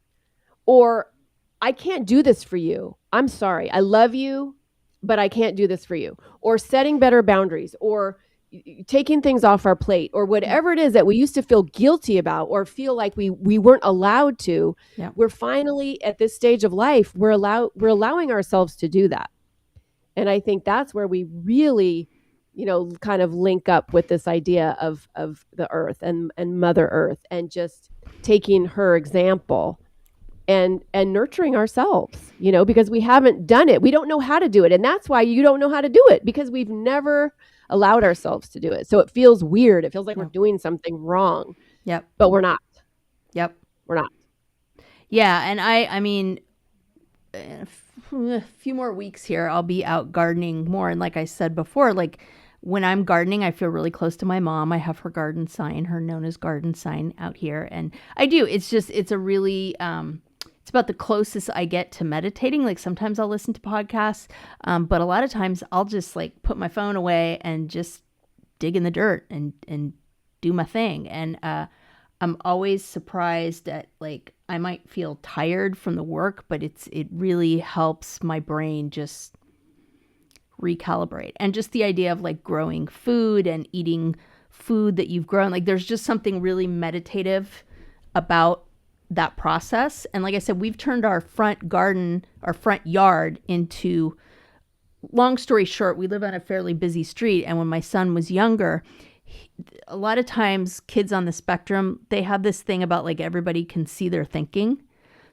or I can't do this for you. I'm sorry. I love you, but I can't do this for you. Or setting better boundaries, or taking things off our plate, or whatever it is that we used to feel guilty about or feel like we weren't allowed to. Yeah. We're finally at this stage of life, we're allowing ourselves to do that. And I think that's where we really, kind of link up with this idea of the earth and Mother Earth, and just taking her example and nurturing ourselves, because we haven't done it. We don't know how to do it. And that's why you don't know how to do it, because we've never allowed ourselves to do it. So it feels weird. It feels like we're doing something wrong. Yep. But we're not. Yep. We're not. Yeah. And I mean, a few more weeks here, I'll be out gardening more. And like I said before, like when I'm gardening, I feel really close to my mom. I have her garden sign, her Nona's garden sign out here. And I do. It's a really, it's about the closest I get to meditating. Like sometimes I'll listen to podcasts, but a lot of times I'll just like put my phone away and just dig in the dirt and do my thing. And I'm always surprised at, like, I might feel tired from the work, but it really helps my brain just recalibrate. And just the idea of like growing food and eating food that you've grown, like there's just something really meditative about that process. And like I said, we've turned our front garden, our front yard into, long story short, we live on a fairly busy street. And when my son was younger, a lot of times kids on the spectrum, they have this thing about like everybody can see their thinking.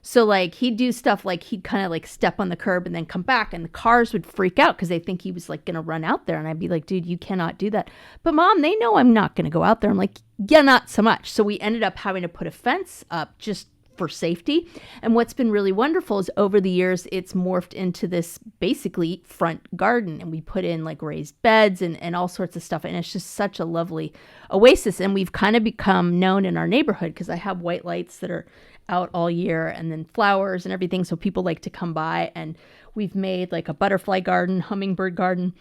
So like he'd do stuff like he'd kind of like step on the curb and then come back, and the cars would freak out because they think he was like going to run out there. And I'd be like, dude, you cannot do that. But Mom, they know I'm not going to go out there. I'm like, yeah, not so much. So we ended up having to put a fence up just for safety. And what's been really wonderful is over the years, it's morphed into this basically front garden, and we put in like raised beds and all sorts of stuff. And it's just such a lovely oasis. And we've kind of become known in our neighborhood because I have white lights that are out all year, and then flowers and everything. So people like to come by, and we've made like a butterfly garden, hummingbird garden,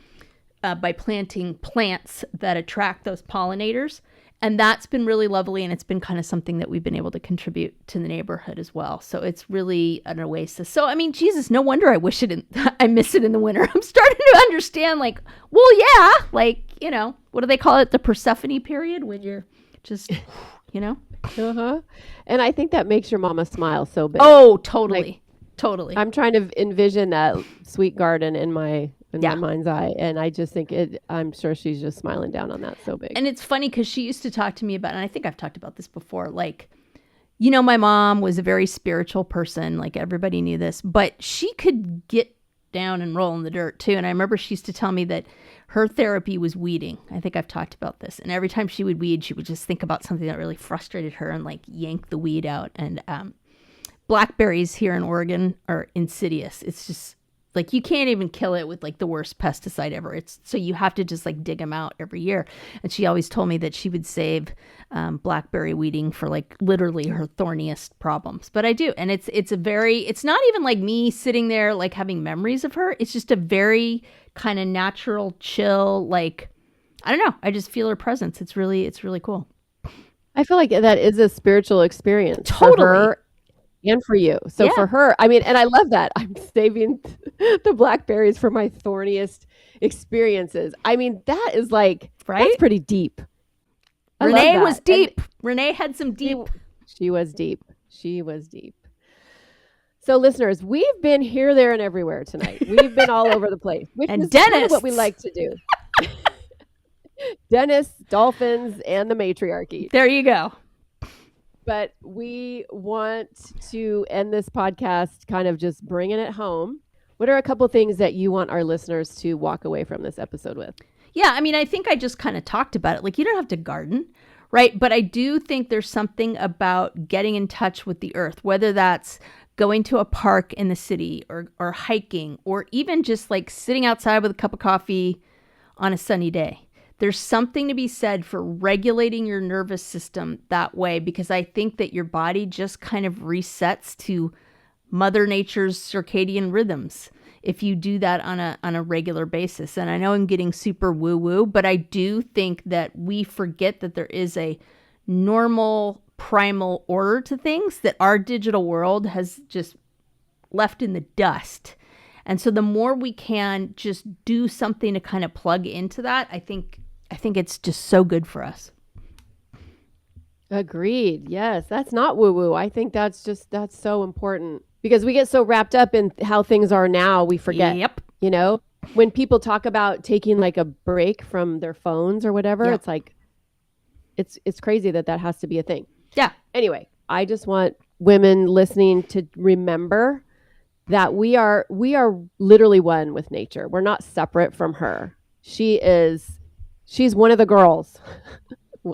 by planting plants that attract those pollinators. And that's been really lovely. And it's been kind of something that we've been able to contribute to the neighborhood as well. So it's really an oasis. So, I mean, Jesus, no wonder I wish I miss it in the winter. I'm starting to understand, like, well, yeah, like, you know, what do they call it? The Persephone period, when you're just, you know? Uh-huh. And I think that makes your mama smile so big. Oh, totally. Totally. I'm trying to envision that sweet garden in my mind's eye. And I just think I'm sure she's just smiling down on that so big. And it's funny because she used to talk to me about, and I think I've talked about this before, like, you know, my mom was a very spiritual person. Like, everybody knew this, but she could get down and roll in the dirt too. And I remember she used to tell me that her therapy was weeding. I think I've talked about this. And every time she would weed, she would just think about something that really frustrated her and like yank the weed out. And blackberries here in Oregon are insidious. It's just like, you can't even kill it with like the worst pesticide ever. So you have to just like dig them out every year. And she always told me that she would save blackberry weeding for like literally her thorniest problems. But I do. And it's not even like me sitting there like having memories of her. It's just a very kind of natural, chill, like, I don't know. I just feel her presence. It's really cool. I feel like that is a spiritual experience. Totally. For her and for you. So for her, I mean, and I love that. I'm saving the blackberries for my thorniest experiences. I mean, that is like, that's pretty deep. Renee was deep. Renee had some deep. She was deep. She was deep. So listeners, we've been here, there, and everywhere tonight. We've been all over the place, which is kind of what we like to do. Dentists, dolphins, and the matriarchy. There you go. But we want to end this podcast kind of just bringing it home. What are a couple things that you want our listeners to walk away from this episode with? Yeah, I mean, I think I just kind of talked about it. Like, you don't have to garden, right? But I do think there's something about getting in touch with the earth, whether that's going to a park in the city or hiking, or even just like sitting outside with a cup of coffee on a sunny day. There's something to be said for regulating your nervous system that way, because I think that your body just kind of resets to Mother Nature's circadian rhythms if you do that on a regular basis. And I know I'm getting super woo-woo, but I do think that we forget that there is a normal primal order to things that our digital world has just left in the dust. And so the more we can just do something to kind of plug into that, I think it's just so good for us. Agreed. Yes. That's not woo-woo. I think that's so important, because we get so wrapped up in how things are now, we forget. Yep. You know, when people talk about taking like a break from their phones or whatever, it's like, it's crazy that has to be a thing. Yeah. Anyway, I just want women listening to remember that we are literally one with nature. We're not separate from her. She's one of the girls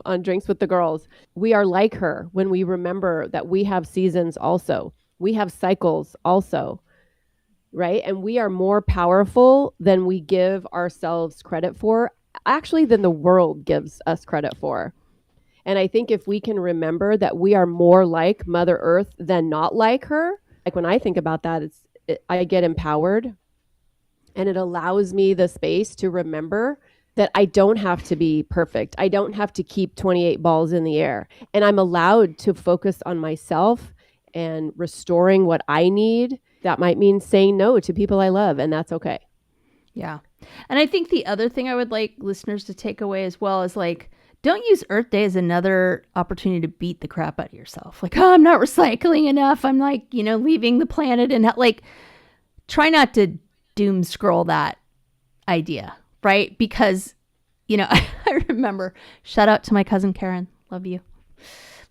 on Drinks with the Girls. We are like her when we remember that we have seasons also. We have cycles also, right? And we are more powerful than we give ourselves credit for, actually, than the world gives us credit for. And I think if we can remember that we are more like Mother Earth than not like her, like when I think about that, I get empowered, and it allows me the space to remember that I don't have to be perfect. I don't have to keep 28 balls in the air. And I'm allowed to focus on myself and restoring what I need. That might mean saying no to people I love, and that's okay. Yeah. And I think the other thing I would like listeners to take away as well is like, don't use Earth Day as another opportunity to beat the crap out of yourself. Like, oh, I'm not recycling enough. I'm like, leaving the planet, and like, try not to doom scroll that idea, right? Because, I remember, shout out to my cousin Karen. Love you.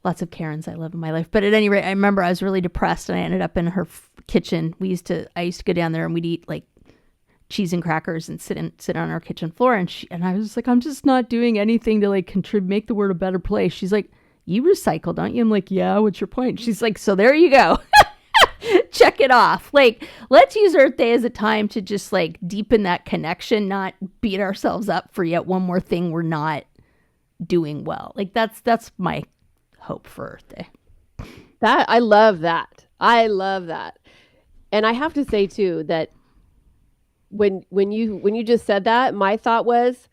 Lots of Karens I love in my life. But at any rate, I remember I was really depressed, and I ended up in her kitchen. I used to go down there, and we'd eat like cheese and crackers and sit on our kitchen floor. And I was like, I'm just not doing anything to like make the world a better place. She's like, you recycle, don't you? I'm like, yeah, what's your point? She's like, so there you go. Check it off. Like, let's use Earth Day as a time to just like deepen that connection, not beat ourselves up for yet one more thing we're not doing well. Like, that's my hope for Earth Day. I love that. And I have to say too, that when you just said that, my thought was,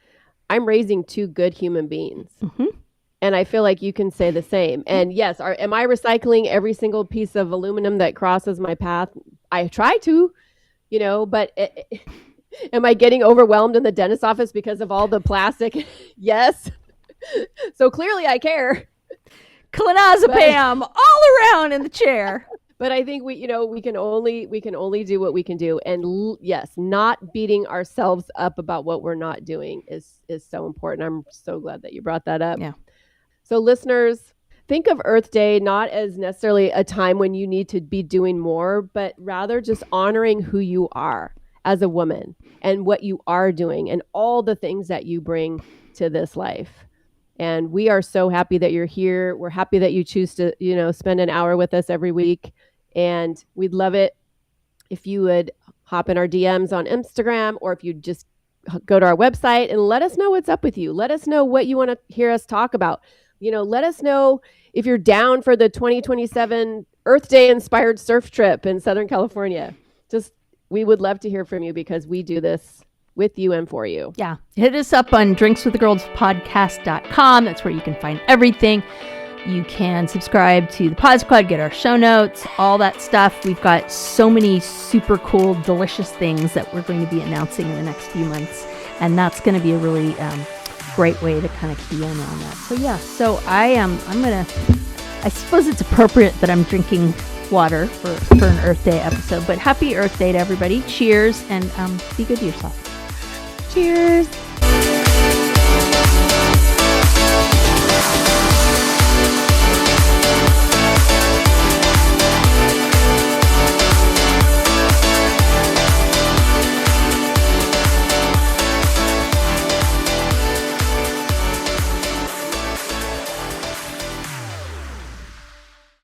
I'm raising two good human beings. Mm-hmm. And I feel like you can say the same. And yes, am I recycling every single piece of aluminum that crosses my path? I try to, but am I getting overwhelmed in the dentist's office because of all the plastic? Yes. So clearly I care. Clonazepam all around in the chair. But I think we can only do what we can do. And yes, not beating ourselves up about what we're not doing is so important. I'm so glad that you brought that up. Yeah. So listeners, think of Earth Day not as necessarily a time when you need to be doing more, but rather just honoring who you are as a woman and what you are doing and all the things that you bring to this life. And we are so happy that you're here. We're happy that you choose to, spend an hour with us every week. And we'd love it if you would hop in our DMs on Instagram, or if you just go to our website and let us know what's up with you. Let us know what you want to hear us talk about. Let us know if you're down for the 2027 Earth Day inspired surf trip in Southern California. We would love to hear from you because we do this with you and for you. Yeah. Hit us up on drinkswiththegirlspodcast.com. That's where you can find everything. You can subscribe to the Pod Squad, get our show notes, all that stuff. We've got so many super cool, delicious things that we're going to be announcing in the next few months. And that's going to be a really great way to kind of key in on that. So yeah, I suppose it's appropriate that I'm drinking water for an Earth Day episode, but happy Earth Day to everybody. Cheers, and be good to yourself. Cheers.